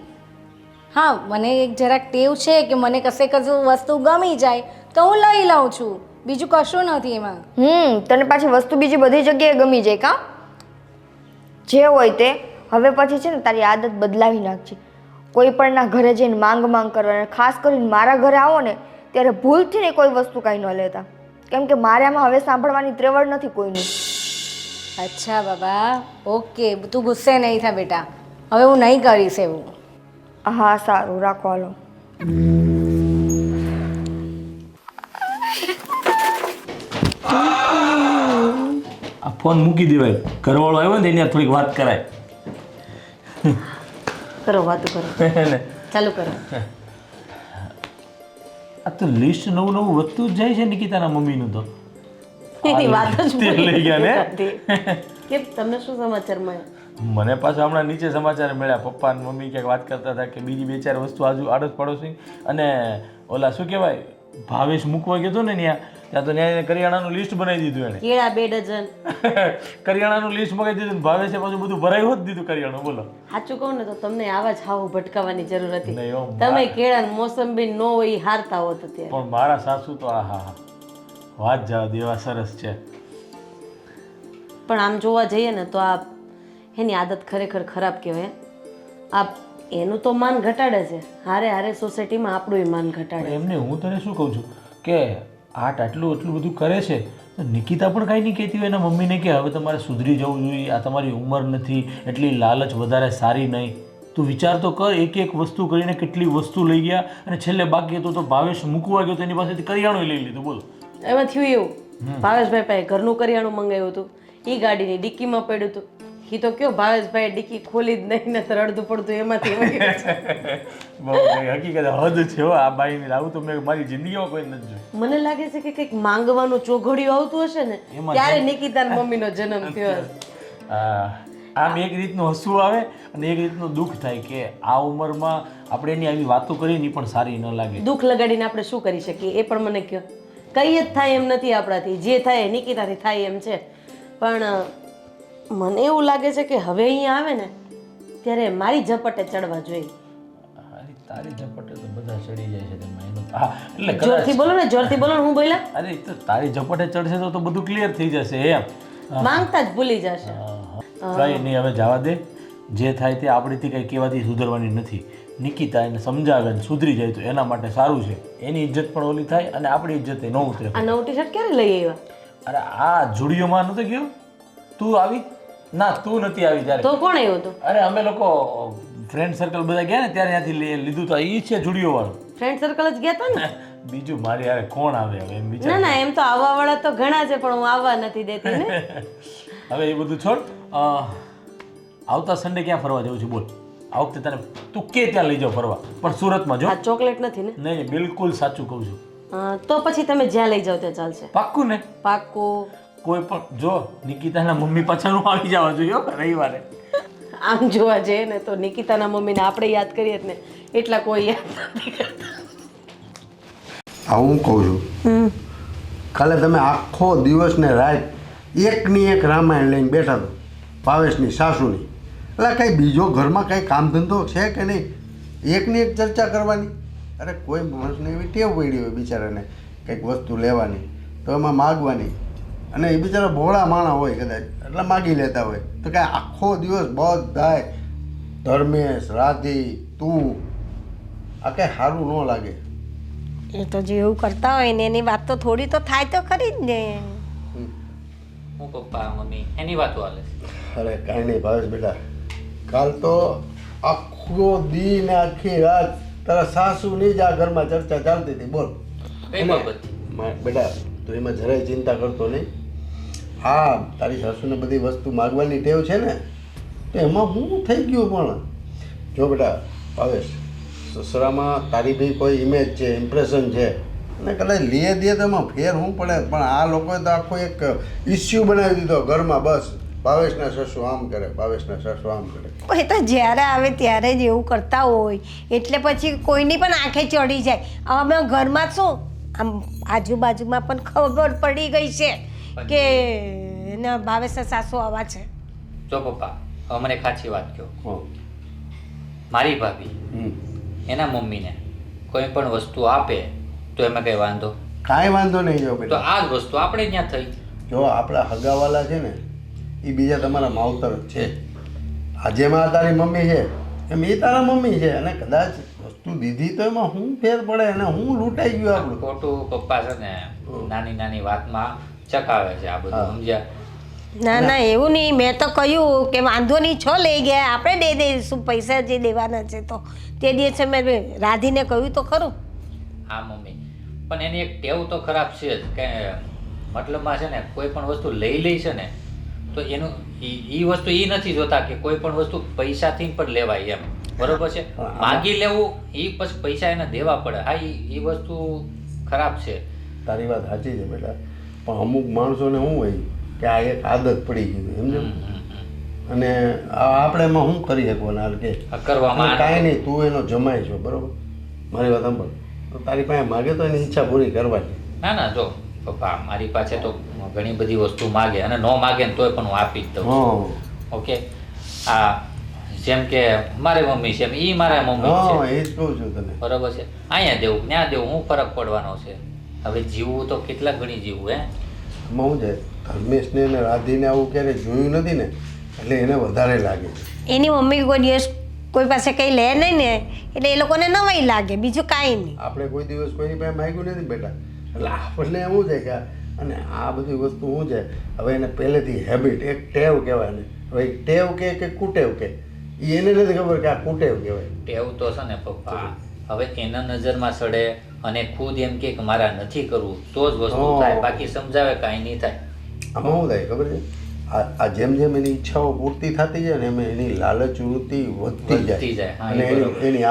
[SPEAKER 2] હા, મને એક જરાક ટેવ છે કે મને કશે કશું વસ્તુ ગમી જાય તો હું લઈ લઉં છું, બીજું કશું નથી એમાં.
[SPEAKER 1] તને પાછી વસ્તુ બીજી બધી જગ્યાએ ગમી જાય કા? જે હોય તે હવે પછી છે ને તારી આદત બદલાવી નાખજે. કોઈ પણના ઘરે જઈને માંગ કરવાના, ખાસ કરીને મારા ઘરે આવો ને ત્યારે ભૂલથી ને કોઈ વસ્તુ કાંઈ ન લેતા, કેમ કે મારે આમાં હવે સાંભળવાની ત્રેવડ નથી કોઈની.
[SPEAKER 2] અચ્છા બાબા, ઓકે, તું ગુસ્સે નહીં થા બેટા, હવે હું નહીં કરીશ એવું.
[SPEAKER 1] હા સારું, રાખો હાલો.
[SPEAKER 5] આ ફોન મૂકી દેવાય, ઘરવાળો આવ્યો ને એની થોડીક વાત કરાય.
[SPEAKER 4] કરો વાતો કરો, ચાલુ કરો.
[SPEAKER 5] આ તો લિસ્ટ નવું વધતું જ જાય છે નિકિતાના મમ્મીનું તો.
[SPEAKER 4] એની વાત જ
[SPEAKER 5] તેલ લઈ ગયા ને?
[SPEAKER 4] કે તમને શું સમાચાર મળ્યા?
[SPEAKER 5] મને પાછું હમણાં નીચે સમાચાર મળ્યા, પપ્પા અને મમ્મી ક્યાંક વાત કરતા હતા કે બીજી 2-4 વસ્તુ આડોશ પડોશી અને ઓલા શું કહેવાય ભાવેશ મૂકવા ગયો હતો ને ત્યાં તો ન્યાય કરિયાણાનું લિસ્ટ બનાવી દીધું એને.
[SPEAKER 4] કેળા 2 ડઝન
[SPEAKER 5] કરિયાણાનું લિસ્ટ મગાવી દીધું, ભાવેશે પાછું બધું ભરાયું જ દીધું કરિયાણું. બોલો,
[SPEAKER 4] સાચું કહું ને તો તમને આવા જ હાવ ભટકાવાની જરૂર હતી.
[SPEAKER 5] નહીં હો,
[SPEAKER 4] તમે કેળા મોસંબી નો હોય હારતા હોત અત્યારે.
[SPEAKER 5] પણ મારા સાસુ તો આહા વાત જવા દેવા સરસ છે.
[SPEAKER 4] પણ આમ જોવા જઈએ ને તો આ એની આદત ખરેખર ખરાબ કહેવાય. આ એનું તો માન ઘટાડે છે, હારે હારે સોસાયટીમાં આપણું માન ઘટાડે.
[SPEAKER 5] એમને હું તને શું કહું છું કે આટલું બધું કરે છે તો નિકિતા પણ કાંઈ નહીં કહેતી હોય એના મમ્મીને કે હવે તમારે સુધરી જવું જોઈએ, આ તમારી ઉંમર નથી, એટલી લાલચ વધારે સારી નહીં. તું વિચાર તો કર, એક વસ્તુ કરીને કેટલી વસ્તુ લઈ ગયા અને છેલ્લે બાકી હતું તો ભાવેશ મૂકવા ગયો તો એની પાસેથી કરિયાણું લઈ લીધું. બોલો,
[SPEAKER 4] એમાં થયું એવું, ભાવેશભાઈ પાસે ઘરનું કરિયાણું મંગાવ્યું હતું, એ ગાડીની ડિક્કીમાં પડ્યું હતું. એ તો કયો ભાવેશભાઈ ડિક્કી ખોલી જ નહીં ને રડતું પડતું એમાંથી
[SPEAKER 5] બહુ હકીકત હદ છે હો આ બાઈની. આવું તો મેં મારી જિંદગીમાં કોઈ નથી જોયું.
[SPEAKER 4] મને લાગે છે કે કંઈક માંગવાનું ચોઘડિયું આવતું હશે ને ત્યારે નિકિતાના મમ્મીનો જન્મ થયો હશે.
[SPEAKER 5] આમ એક રીતનું હસવું આવે અને એક રીતનું દુઃખ થાય કે આ ઉંમરમાં આપણે એની આવી વાતો કરીએ ને પણ સારી ન લાગે.
[SPEAKER 4] દુઃખ લગાડીને આપણે શું કરી શકીએ એ પણ મને કહો. કંઈ જ થાય એમ નથી આપણાથી, જે થાય નિકિતાથી થાય એમ છે. પણ મને એવું લાગે છે કે હવે અહીંયા આવે ને ત્યારે મારી ઝપટે ચડવા જોઈએ.
[SPEAKER 5] તારી ઝપટે તો બધા ચડી જાય છે તેમાં એનું. હા, એટલે
[SPEAKER 4] જોરથી બોલો ને, જોરથી બોલો ને, હું બોલ્યા?
[SPEAKER 5] અરે તો તારી ઝપટે ચડશે તો બધું ક્લિયર થઈ જશે એમ.
[SPEAKER 4] માંગતા જ ભૂલી જશે.
[SPEAKER 5] કઈ નહીં, હવે જવા દે. જે થાય તે આપણીથી કંઈ કહેવાથી સુધરવાની નથી. નિકિતા એને સમજાવે ને સુધરી જાય તો એના માટે સારું છે. એની ઇજ્જત પણ ઓલી થાય અને આપણી ઇજ્જત ન ઉતરે.
[SPEAKER 4] આ નવું ટી-શર્ટ ક્યારે લઈ આવ્યા?
[SPEAKER 5] અરે આ જુડિયોમાં નતો ગયો તું? આવી ના, તું નથી આવી ત્યારે.
[SPEAKER 4] તો કોણ આવ્યું હતું?
[SPEAKER 5] અરે અમે લોકો ફ્રેન્ડ સર્કલ બધા ગયા ને ત્યારે ત્યાંથી લીધું તો એ છે જુડિયો વાળો.
[SPEAKER 4] ફ્રેન્ડ સર્કલ જ ગયા હતા ને?
[SPEAKER 5] બીજું મારી યાર કોણ આવે હવે એમ વિચાર.
[SPEAKER 4] ના ના, એમ તો આવવા વાળા તો ઘણા છે પણ હું આવવા નથી દેતી ને.
[SPEAKER 5] હવે એ બધું છોડ. આવતા સન્ડે ક્યાં ફરવા જવું છે બોલ? આ વખતે તને તું કે ત્યાં લઈ જાવ ફરવા, પણ સુરતમાં જો.
[SPEAKER 4] આ ચોકલેટ નથી ને?
[SPEAKER 5] નહીં, બિલકુલ સાચું કહું છું.
[SPEAKER 4] તો પછી તમે જ્યાં લઈ જાવ ત્યાં ચાલશે.
[SPEAKER 5] પાક્કું ને?
[SPEAKER 4] પાક્કું.
[SPEAKER 5] કોઈ પણ જો નિકિતાના મમ્મી પાછળનું આવી જવા જોઈએ રવિવારે.
[SPEAKER 4] આમ જોવા જઈએ ને તો નિકિતાના મમ્મીને આપણે યાદ કરીએ ને એટલા કોઈ યાદ નથી કરતા.
[SPEAKER 6] આ હું કહું છું, કાલે તમે આખો દિવસ ને રાત એકની એક રામાયણ લઈને બેઠા હતો, ભાવેશની સાસુની. એટલે કંઈ બીજો ઘરમાં કંઈ કામ ધંધો છે કે નહીં? એકની એક ચર્ચા કરવાની. અરે કોઈ માણસને એવી ટેવ પડી હોય બિચારાને કંઈક વસ્તુ લેવાની, તો એમાં માગવાની. અને એ બિચારા ભોળા માણા હોય કદાચ એટલે માગી લેતા હોય. તો કાંઈ આખો દિવસ બધાય ધર્મેશ, રાધી, તું આ કાંઈ સારું ન લાગે.
[SPEAKER 7] એ તો જે એવું કરતા હોય ને એની વાત તો થોડી તો થાય તો ખરી જ ને.
[SPEAKER 3] હું પપ્પા મમ્મી એની વાતો હાલે છે.
[SPEAKER 6] અરે કાંઈ નહીં ભાવેશ બેટા, કાલ તો આખો દી ને આખી રાત તારા સાસુની જ આ ઘરમાં ચર્ચા ચાલતી હતી. બોલ
[SPEAKER 3] કઈ બાબત?
[SPEAKER 6] બેટા તું એમાં જરાય ચિંતા કરતો નહીં. હા તારી સાસુને બધી વસ્તુ માગવાની ટેવ છે ને, તો એમાં હું થઈ ગયું. પણ જો બેટા ભાવેશ, સસરામાં તારી બી કોઈ ઇમેજ છે, ઇમ્પ્રેશન છે, અને કદાચ લે દે તો એમાં ફેર હું પડે. પણ આ લોકોએ તો આખો એક ઇસ્યુ બનાવી દીધો ઘરમાં. બસ ભાવેશના સસુ આમ કરે, ભાવેશના સસુ આમ કરે.
[SPEAKER 7] એ તો જ્યારે આવે ત્યારે જ એવું કરતા હોય એટલે પછી કોઈની પણ આંખે ચડી જાય. અમે ઘરમાં શું આમ આજુબાજુમાં પણ ખબર પડી ગઈ છે કે એના ભાવેશના સાસુ આવા છે.
[SPEAKER 3] જો પપ્પા હવે મને ખાચી વાત કહો.
[SPEAKER 6] હં.
[SPEAKER 3] મારી ભાભી
[SPEAKER 6] હમ.
[SPEAKER 3] એના મમ્મીને કોઈ પણ વસ્તુ આપે તો એમાં કઈ વાંધો?
[SPEAKER 6] કાંઈ વાંધો નહીં. જો
[SPEAKER 3] તો
[SPEAKER 6] બેટા
[SPEAKER 3] આ જ વસ્તુ આપણે ત્યાં થઈ.
[SPEAKER 6] જો આપણા હગાવાલા છે ને એ બીજા તમારા માવતર જ છે. આ જેમાં તારી મમ્મી છે એમ એ તારા મમ્મી છે. અને કદાચ વસ્તુ દીધી તો એમાં હું ફેર પડે અને હું લૂંટાઈ ગયું આપણું.
[SPEAKER 3] ખોટું પપ્પા છે ને નાની નાની વાતમાં ચકાવે છે આ બધું, સમજ્યા?
[SPEAKER 7] ના ના એવું નહીં. મેં તો કહ્યું કે વાંધો નહીં, છો લઈ ગયા, આપણે દઈ દઈશું પૈસા જે દેવાના છે. તો તે દિવસે મેં રાધીને કહ્યું તો ખરું.
[SPEAKER 3] હા મમ્મી, પણ એની એક ટેવ તો ખરાબ છે જ કે મતલબમાં છે ને કોઈ પણ વસ્તુ લઈ લે છે ને તો એનું એ વસ્તુ એ નથી જોતા કે કોઈ પણ વસ્તુ પૈસાથી પણ લેવાય એમ. બરોબર છે? માગી લેવું એ પછી પૈસા એને દેવા પડે. હા એ વસ્તુ ખરાબ છે.
[SPEAKER 6] તારી વાત સાચી છે બેટા, પણ અમુક માણસોને શું હોય કે આ એક આદત પડી ગઈ, સમજો. અને આપણે એમાં શું કરી શકવાના કે
[SPEAKER 3] કરવામાં
[SPEAKER 6] કાંઈ નહીં. તું એનો જમાય છો, બરોબર? મારી વાત સાંભળ. તો તારી પાસે માગે તો એની ઈચ્છા પૂરી કરવાની.
[SPEAKER 3] ના ના, જો પપ્પા મારી પાસે તો ઘણી બધી વસ્તુ માગે અને ન માગે ને તોય પણ હું આપી જ દઉં છું. ઓકે, આ જેમ કે મારી મમ્મી છે એ મારા મમ્મી
[SPEAKER 6] હા
[SPEAKER 3] છે,
[SPEAKER 6] એ જ કહું છું તને.
[SPEAKER 3] બરોબર છે? અહીંયા દેવું ત્યાં દેવું હું ફરક પડવાનો છે? હવે જીવવું તો કેટલા ઘણી જીવવું હે.
[SPEAKER 6] એમાં શું છે, ધર્મેશને અને રાધીને આવું ક્યારેય જોયું નથી ને એટલે એને વધારે લાગે.
[SPEAKER 7] એની મમ્મી કોઈ દિવસ કોઈ પાસે કંઈ લે નહીં ને એટલે એ લોકોને નવાઈ લાગે, બીજું કાંઈ નહીં.
[SPEAKER 6] આપણે કોઈ દિવસ કોઈની પાસે માગ્યું નથી બેટા, એટલે આપણને એવું છે કે અને આ બધી વસ્તુ શું છે હવે એને પહેલેથી હેબિટ, એક ટેવ કહેવાય ને. હવે એક ટેવ કે કુટેવ કે એ એને નથી ખબર કે આ કુટેવ કહેવાય.
[SPEAKER 3] ટેવ તો છે ને પપ્પા, હવે એના નજરમાં સડે અને ખુદ એમ કે મારા નથી કરવું તો જ વસ્તુ થાય, બાકી સમજાવે કાંઈ નહીં થાય.
[SPEAKER 6] આમાં શું થાય ખબર છે, આ જેમ જેમ એની ઈચ્છાઓ પૂર્તિ થતી જાય ને એમ એની લાલચ વૃત્તિ વધતી
[SPEAKER 3] વધતી
[SPEAKER 6] જાય.
[SPEAKER 3] જાય. હા,
[SPEAKER 6] અને
[SPEAKER 3] એ બરોબર.
[SPEAKER 6] એની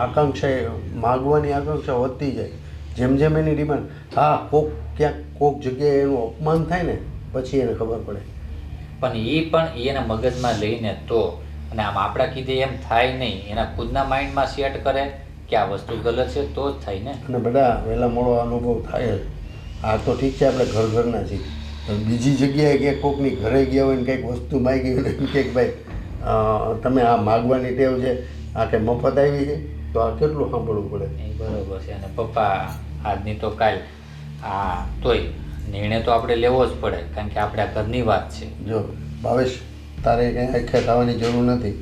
[SPEAKER 6] આકાંક્ષા, માગવાની આકાંક્ષા વધતી જાય. જેમ જેમ એની ડિમાન્ડ, હા ક્યાંક કોક જગ્યાએ એનું અપમાન થાય ને પછી એને ખબર પડે.
[SPEAKER 3] પણ એના મગજમાં લઈને તો, અને આમ આપણા કીધે એમ થાય નહીં, એના ખુદના માઇન્ડમાં સેટ કરે કે આ વસ્તુ ગલત છે તો જ થાય ને.
[SPEAKER 6] અને બધા વહેલા મોડો અનુભવ થાય જ. આ તો ઠીક છે આપણે ઘરના છીએ, પણ બીજી જગ્યાએ ક્યાંક કોકની ઘરે ગયા હોય ને કંઈક વસ્તુ માગી હોય ને કંઈક ભાઈ તમે આ માગવાની ટેવ છે, આ કંઈ મફત આવી છે, તો આ કેટલું સાંભળવું પડે.
[SPEAKER 3] એ બરોબર છે. અને પપ્પા આજની તો કાલ આ તોય નિર્ણય તો આપણે લેવો જ પડે, કારણ કે આપણા ઘરની વાત છે.
[SPEAKER 6] જો ભાવેશ, તારે કંઈ આંખે થવાની જરૂર નથી.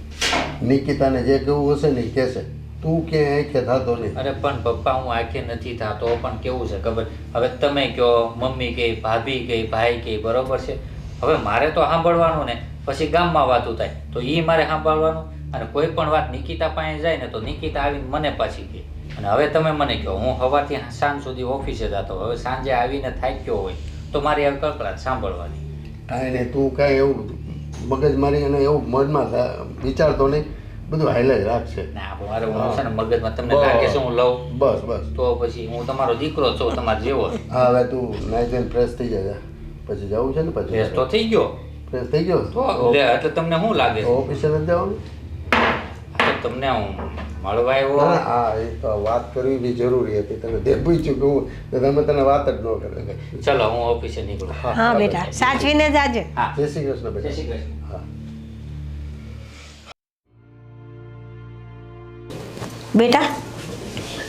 [SPEAKER 6] નિકિતાને જે કેવું હશે ને એ કહેશે, તું ક્યાંય આંખે થતો નહીં.
[SPEAKER 3] અરે પણ પપ્પા હું આંખે નથી થતો, પણ કેવું છે ખબર, હવે તમે કહો, મમ્મી કહે, ભાભી કહે, ભાઈ કહે, બરોબર છે? હવે મારે તો સાંભળવાનું ને પછી ગામમાં વાતું થાય તો એ મારે સાંભળવાનું. અને કોઈ પણ વાત નિકિતા પાસે જાય ને તો નિકિતા આવીને મને પાછી કહે. અને હવે તમે મને કહો, હું સવારથી સાંજ સુધી ઓફિસે જતો, હવે સાંજે આવીને થાક્યો હોય તો મારી હવે કકડાટ સાંભળવાની.
[SPEAKER 6] કાંઈ નહીં, તું કાંઈ એવું મગજ મારી અને એવું મનમાં વિચારતો નહીં, બધું હાઈલે જ રાખશે.
[SPEAKER 3] ના મારે હું છે ને મગજમાં તમને લાગે છે હું લઉં,
[SPEAKER 6] બસ બસ.
[SPEAKER 3] તો પછી હું તમારો દીકરો છું, તમારે જેવો.
[SPEAKER 6] હા હવે તું નાઈ ધોઈને ફ્રેશ થઈ જાય, પછી જવું છે ને પછી
[SPEAKER 3] ફ્રેશ તો થઈ ગયો
[SPEAKER 6] ફ્રેશ થઈ ગયો
[SPEAKER 3] તો એટલે તમને શું લાગે છે?
[SPEAKER 6] ઓફિસે નથી જવાનું?
[SPEAKER 3] તો તમને હું મળવા આવ્યો.
[SPEAKER 6] ના હા એ તો વાત કરવી બી જરૂરી હતી. તમે તે પૂછ્યું કે હું તો તમે તને વાત જ ન કરે.
[SPEAKER 3] ચલો હું ઓફિસે નીકળું.
[SPEAKER 7] હા બેટા, સાચવીને જાજે.
[SPEAKER 3] હા,
[SPEAKER 6] જય શ્રી કૃષ્ણ બેટા.
[SPEAKER 3] જય શ્રી કૃષ્ણ.
[SPEAKER 6] હા.
[SPEAKER 7] બેટા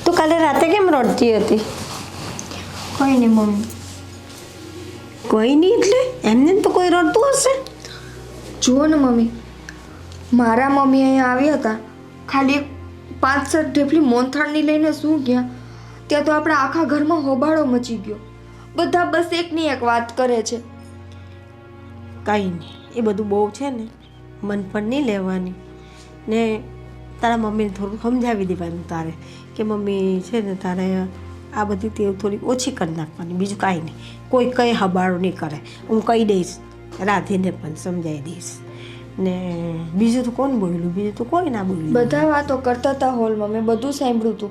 [SPEAKER 7] તું કાલે રાતે કેમ રડતી હતી?
[SPEAKER 1] કોઈ નહીં મમ્મી,
[SPEAKER 7] કોઈ નહીં એટલે એમને તો કોઈ રડતું હશે.
[SPEAKER 1] જુઓ ને મમ્મી, મારા મમ્મી અહીંયા આવ્યા હતા, ખાલી એક 5-7 ઢેફલી મોનથાળની લઈને શું ગયા, ત્યાં તો આપણા આખા ઘરમાં હોબાળો મચી ગયો. બધા બસ એકની એક વાત કરે છે.
[SPEAKER 7] કંઈ નહીં, એ બધું બહુ છે ને મન પર નહીં લેવાની. ને તારા મમ્મીને થોડું સમજાવી દેવાનું તારે કે મમ્મી છે ને તારે આ બધી ટેવ થોડી ઓછી કરી નાખવાની, બીજું કાંઈ નહીં. કોઈ કંઈ હબાળો નહીં કરે, હું કહી દઈશ, રાધીને પણ સમજાવી દઈશ. ને બીજું તો કોણ બોલ્યું? બીજું તો કોઈ ના બોલ્યું.
[SPEAKER 1] બધા વાતો કરતા હતા હોલમાં, મેં બધું સાંભળ્યું હતું.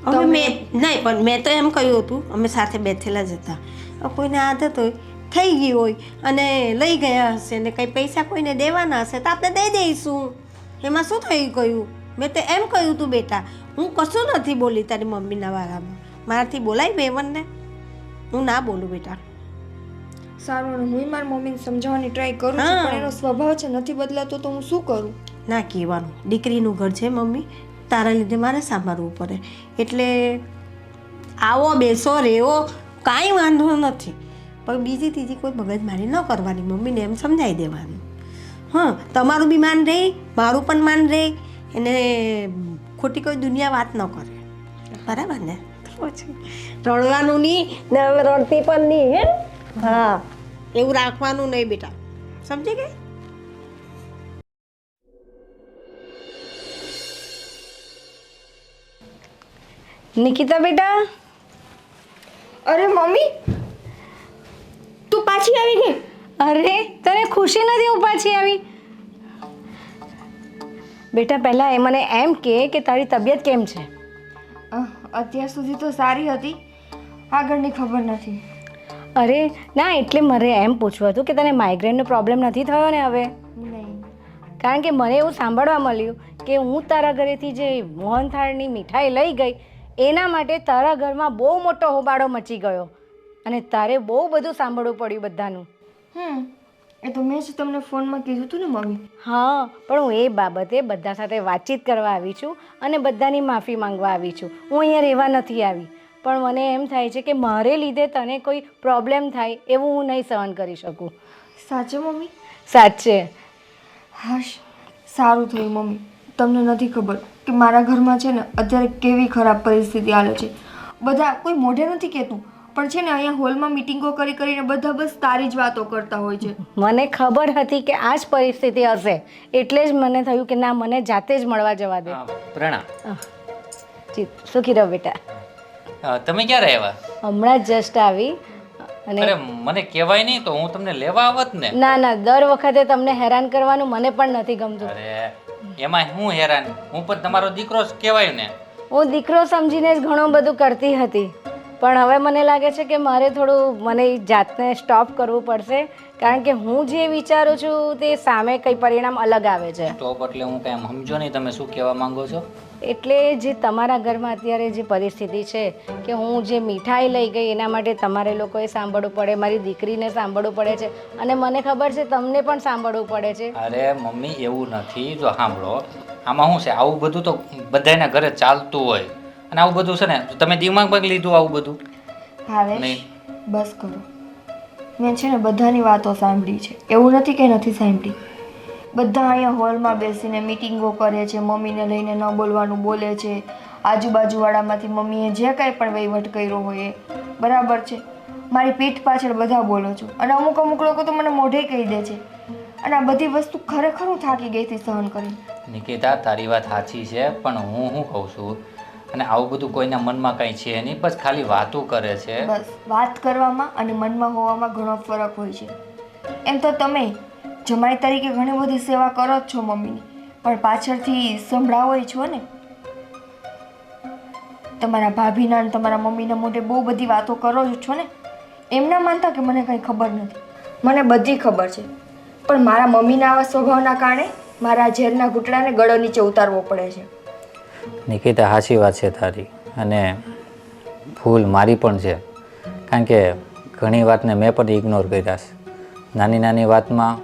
[SPEAKER 7] હવે મેં નહીં, પણ મેં તો એમ કહ્યું હતું અમે સાથે બેઠેલા જ હતા. હવે કોઈને આદત હોય, થઈ ગઈ હોય અને લઈ ગયા હશે ને કંઈ પૈસા કોઈને દેવાના હશે તો આપણે દઈ દઈશું. એમાં શું થઈ ગયું? મેં તો એમ કહ્યું તું બેટા, હું કશું નથી બોલી તારી મમ્મીના વારામાં. મારાથી બોલાય બેવનને? હું ના બોલું બેટા.
[SPEAKER 1] સારું, ને હું મારી મમ્મીને સમજાવવાની ટ્રાય કરું છું, પણ એનો સ્વભાવ છે નથી બદલાતો, તો હું શું કરું?
[SPEAKER 7] ના કહેવાનું, દીકરીનું ઘર છે મમ્મી, તારા લીધે મારે સાંભળવું પડે. એટલે આવો બેસો રેવો કાંઈ વાંધો નથી, પણ બીજી ત્રીજી કોઈ મગજમારી ન કરવાની. મમ્મીને એમ સમજાવી દેવાનું. હા, તમારું બી માન રહે, મારું પણ માન રહે, એને ખોટી કોઈ દુનિયા વાત ન કરે. બરાબર ને? પછી રડવાનું નહીં ને હવે રડતી પણ નહીં. હે? હા, એવું રાખવાનું નહીં બેટા, સમજી ગઈ?
[SPEAKER 2] નિકિતા બેટા,
[SPEAKER 1] અરે મમ્મી, તું પાછી આવી ગઈ?
[SPEAKER 2] અરે તને ખુશી નથી હું પાછી આવી? બેટા પહેલાં એ મને એમ કે તારી તબિયત કેમ છે?
[SPEAKER 1] અત્યાર સુધી તો સારી હતી, આગળની ખબર નથી.
[SPEAKER 2] અરે ના, એટલે મારે એમ પૂછવું હતું કે તને માઇગ્રેનનો પ્રોબ્લેમ નથી થયો ને હવે?
[SPEAKER 1] નહીં.
[SPEAKER 2] કારણ કે મને એવું સાંભળવા મળ્યું કે હું તારા ઘરેથી જે મોહનથાળની મીઠાઈ લઈ ગઈ એના માટે તારા ઘરમાં બહુ મોટો હોબાળો મચી ગયો અને તારે બહુ બધું સાંભળવું પડ્યું બધાનું.
[SPEAKER 1] એ તો મેં જ તમને ફોનમાં કીધું હતું ને મમ્મી.
[SPEAKER 2] હા, પણ હું એ બાબતે બધા સાથે વાતચીત કરવા આવી છું અને બધાની માફી માંગવા આવી છું. હું અહીંયા રહેવા નથી આવી, પણ મને એમ થાય છે કે મારે લીધે તને કોઈ પ્રોબ્લેમ થાય એવું હું નહીં સહન કરી શકું.
[SPEAKER 1] સાચે મમ્મી?
[SPEAKER 2] સાચે.
[SPEAKER 1] હાશ, સારું થયું મમ્મી. તમને નથી ખબર કે મારા ઘરમાં છે ને અત્યારે કેવી ખરાબ પરિસ્થિતિ હાલે છે. બધા કોઈ મોઢે નથી કહેતું, પણ છે ને અહીંયા હોલમાં મીટિંગો કરીને બધા બસ તારી જ વાતો કરતા હોય છે.
[SPEAKER 2] મને ખબર હતી કે આ જ પરિસ્થિતિ હશે, એટલે જ મને થયું કે ના, મને જાતે જ મળવા જવા દે.
[SPEAKER 3] પ્રણામ.
[SPEAKER 2] જી, સુખી રહો બેટા.
[SPEAKER 3] તમે ક્યારે આવ્યા?
[SPEAKER 2] હમણાં જ જસ્ટ આવી. અને
[SPEAKER 3] અરે મને કહેવાય નહીં તો હું તમને લેવા આવત ને.
[SPEAKER 2] ના ના, દર વખતે તમને હેરાન કરવાનું મને પણ નથી ગમતું.
[SPEAKER 3] અરે એમાં હું હેરાન, હું પણ તમારો દીકરો જ કહેવાય ને.
[SPEAKER 2] હું દીકરો સમજીને જ ઘણું બધું કરતી હતી, પણ હવે મને લાગે છે કે મારે થોડું મને જાતને સ્ટોપ કરવું પડશે, કારણ કે હું જે વિચારું છું તે સામે કંઈ પરિણામ અલગ આવે છે.
[SPEAKER 3] સ્ટોપ એટલે હું કાંઈ સમજો નહીં તમે શું કહેવા માંગો છો?
[SPEAKER 2] એટલે જે તમારા ઘરમાં અત્યારે જે પરિસ્થિતિ છે કે હું જે મીઠાઈ લઈ ગઈ એના માટે તમારે લોકોએ સાંભળવું પડે, મારી દીકરીને સાંભળવું પડે છે અને મને ખબર છે તમને પણ સાંભળવું પડે છે.
[SPEAKER 3] અરે મમ્મી એવું નથી, જો સાંભળો, આમાં શું છે, આવું બધું તો બધાના ઘરે ચાલતું હોય અને આવું બધું છે ને તમે દિમાગમાં લીધું આવું બધું.
[SPEAKER 1] હાવે,
[SPEAKER 3] નહીં.
[SPEAKER 1] બસ કરો. મેં છે ને બધાની વાતો સાંભળી છે, એવું નથી કે નથી સાંભળી. બધા અહીંયા હોલમાં બેસીને મીટિંગો કરે છે, મમ્મીને લઈને ન બોલવાનું બોલે છે, આજુબાજુવાળામાંથી મમ્મીએ જે કાંઈ પણ વહીવટ કર્યો હોય એ બરાબર છે. મારી પીઠ પાછળ બધા બોલો છો અને અમુક લોકો તો મને મોઢે કહી દે છે. અને આ બધી વસ્તુ ખરેખર હું થાકી ગઈ હતી સહન કરીને.
[SPEAKER 3] નિકિતા, તારી વાત સાચી છે, પણ હું શું કહું છું, અને આવું બધું કોઈના મનમાં કંઈ છે નહીં, બસ ખાલી વાતો કરે છે.
[SPEAKER 1] બસ વાત કરવામાં અને મનમાં હોવામાં ઘણો ફરક હોય છે. એમ તો તમે જમાઈ તરીકે ઘણી બધી સેવા કરો જ છો મમ્મીની, પણ પાછળથી સંભળાવો છો ને. તમારા ભાભીના અને તમારા મમ્મીના મોઢે બહુ બધી વાતો કરો જ છો ને. એમ ના માનતા કે મને કંઈ ખબર નથી. મને બધી ખબર છે, પણ મારા મમ્મીના આવા સ્વભાવના કારણે મારા ઝેરના ઘૂંટડાને ગળો નીચે ઉતારવો પડે છે.
[SPEAKER 3] નિકિતા, સાચી વાત છે તારી, અને ભૂલ મારી પણ છે, કારણ કે ઘણી વાતને મેં પણ ઇગ્નોર કર્યા છે. નાની નાની વાતમાં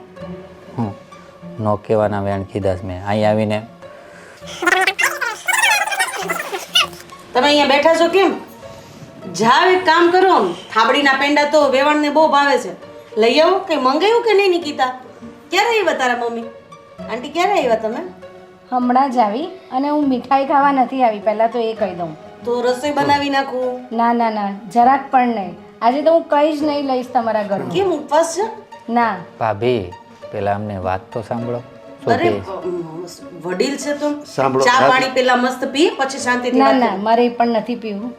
[SPEAKER 3] નો કહેવાના વેણ કીધા છે મેં. અહીં આવીને
[SPEAKER 4] તમે અહીંયા બેઠા છો કેમ? જાવ એક કામ કરો, થાબડીના પેંડા તો વેવાણને બહુ ભાવે છે, લઈ આવો. કંઈ મંગાવ્યું કે નહીં નિકિતા? ક્યારે આવ્યા તારા મમ્મી? આંટી ક્યારે આવ્યા તમે?
[SPEAKER 2] હમણાં જ આવી અને હું મીઠાઈ ખાવા નથી આવી, પહેલાં તો એ કહી દઉં.
[SPEAKER 4] તો રસોઈ બનાવી નાખું.
[SPEAKER 2] ના ના ના, જરાક પણ નહીં. આજે તો હું કંઈ જ નહીં લઈશ તમારા ઘરમાં.
[SPEAKER 4] કેમ ઉપવાસ છે?
[SPEAKER 2] ના.
[SPEAKER 3] ભાભી પેલા અમને વાત તો સાંભળો. શું
[SPEAKER 4] અરે
[SPEAKER 3] કહે?
[SPEAKER 4] વડીલ છે તો
[SPEAKER 6] સાંભળો,
[SPEAKER 4] ચા પાણી પેલા મસ્ત પી પછી શાંતિથી
[SPEAKER 2] ના
[SPEAKER 4] વાત
[SPEAKER 2] ના, મારે એ પણ નથી પીવું.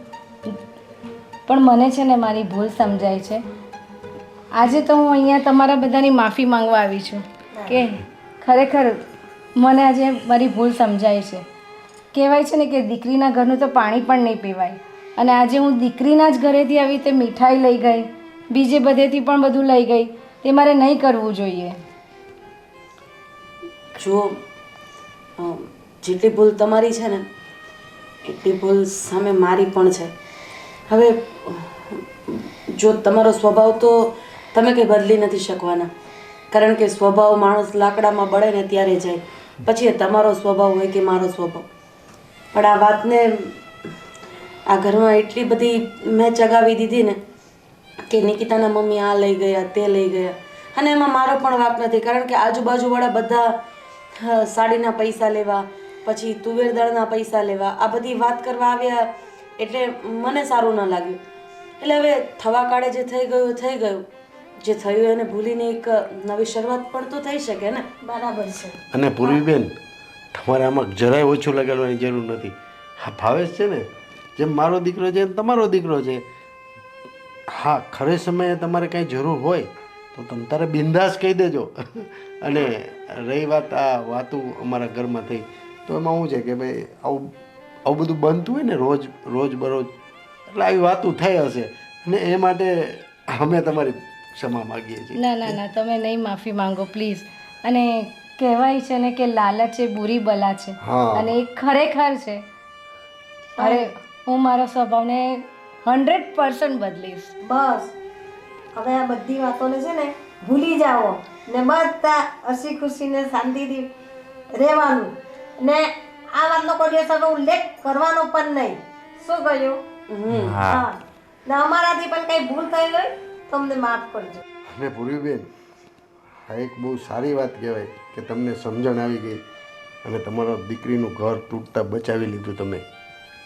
[SPEAKER 2] પણ મને છે ને મારી ભૂલ સમજાય છે. આજે તો હું અહીંયા તમારા બધાની માફી માંગવા આવી છું કે ખરેખર મને આજે મારી ભૂલ સમજાય છે. કહેવાય છે ને કે દીકરીના ઘરનું તો પાણી પણ નહીં પીવાય, અને આજે હું દીકરીના જ ઘરેથી આવી રીતે મીઠાઈ લઈ ગઈ, બીજે બધેથી પણ બધું લઈ ગઈ. તે મારે નહીં કરવું જોઈએ.
[SPEAKER 4] જો જેટલી ભૂલ તમારી છે ને એટલી ભૂલ સામે મારી પણ છે. હવે જો તમારો સ્વભાવ તો તમે કંઈ બદલી નથી શકવાના, કારણ કે સ્વભાવ માણસ લાકડામાં બળે ને ત્યારે જાય, પછી એ તમારો સ્વભાવ હોય કે મારો સ્વભાવ. પણ આ વાતને આ ઘરમાં એટલી બધી મેં ચગાવી દીધી ને કે નિકિતાના મમ્મી આ લઈ ગયા તે લઈ ગયા, અને એમાં મારો પણ વાંક નથી, કારણ કે આજુબાજુવાળા બધા સાડીના પૈસા લેવા, પછી તુવેર દાળના પૈસા લેવા, આ બધી વાત કરવા આવ્યા એટલે મને સારું ન લાગ્યું. એટલે હવે થવા કાળે જે થઈ ગયું થઈ ગયું, જે થયું એને ભૂલીને એક નવી શરૂઆત પણ તો થઈ શકે ને.
[SPEAKER 7] બરાબર છે.
[SPEAKER 6] અને પૂર્વીબેન, તમારે આમાં જરાય ઓછું લગાડવાની જરૂર નથી. હા, ભાવેશ છે ને જેમ મારો દીકરો છે તમારો દીકરો છે. હા, ખરે સમયે તમારે કાંઈ જરૂર હોય તો તમે તારે બિંદાસ કહી દેજો. અને રહી વાત આ વાતું અમારા ઘરમાં થઈ, તો એમાં શું છે કે ભાઈ આવું બધું બનતું હોય ને રોજ બરોજ, એટલે આવી વાતું થઈ હશે, અને એ માટે અમે તમારી ક્ષમા માગીએ છીએ.
[SPEAKER 2] ના ના ના, તમે નહીં માફી માંગો પ્લીઝ. અને કહેવાય છે ને કે લાલચ એ બુરી બલા છે,
[SPEAKER 6] હા.
[SPEAKER 2] અને એ ખરેખર છે. અરે હું મારા સ્વભાવને 100% બદલીશ.
[SPEAKER 7] બસ હવે આ બધી વાતોને છે ને ભૂલી જાઓ ને બધા હસી ખુશીને શાંતિથી રહેવાનું, ને આ વાતનો કોઈ દિવસ હવે ઉલ્લેખ કરવાનો પણ નહીં. શું કહ્યું?
[SPEAKER 3] હા
[SPEAKER 7] હા. ને અમારાથી પણ કંઈ ભૂલ થઈ ગઈ તો અમને માફ કરજો.
[SPEAKER 6] અને પૂર્વીબેન, આ એક બહુ સારી વાત કહેવાય કે તમને સમજણ આવી ગઈ અને તમારા દીકરીનું ઘર તૂટતા બચાવી લીધું.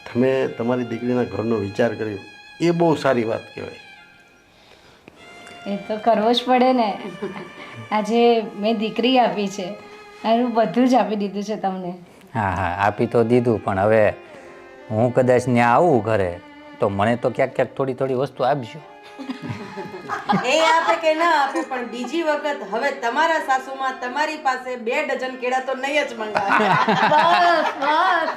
[SPEAKER 6] તમે તમારી દીકરીના ઘરનો વિચાર કર્યો, એ બહુ સારી વાત કહેવાય.
[SPEAKER 2] એ તો કરવો જ પડે ને. આજે મેં દીકરી આપી છે અને હું બધું જ આપી દીધું છે તમને.
[SPEAKER 3] હા હા, આપી તો દીધું, પણ હવે હું કદાચ ત્યાં આવું ઘરે તો મને તો ક્યાંક ક્યાંક થોડી થોડી વસ્તુ આપજો.
[SPEAKER 4] એ આપે કે ના આપે, પણ બીજી વખત હવે તમારા સાસુમાં તમારી પાસે 2 ડઝન કેળા તો નહીં જ મંગાવે.
[SPEAKER 7] બસ બસ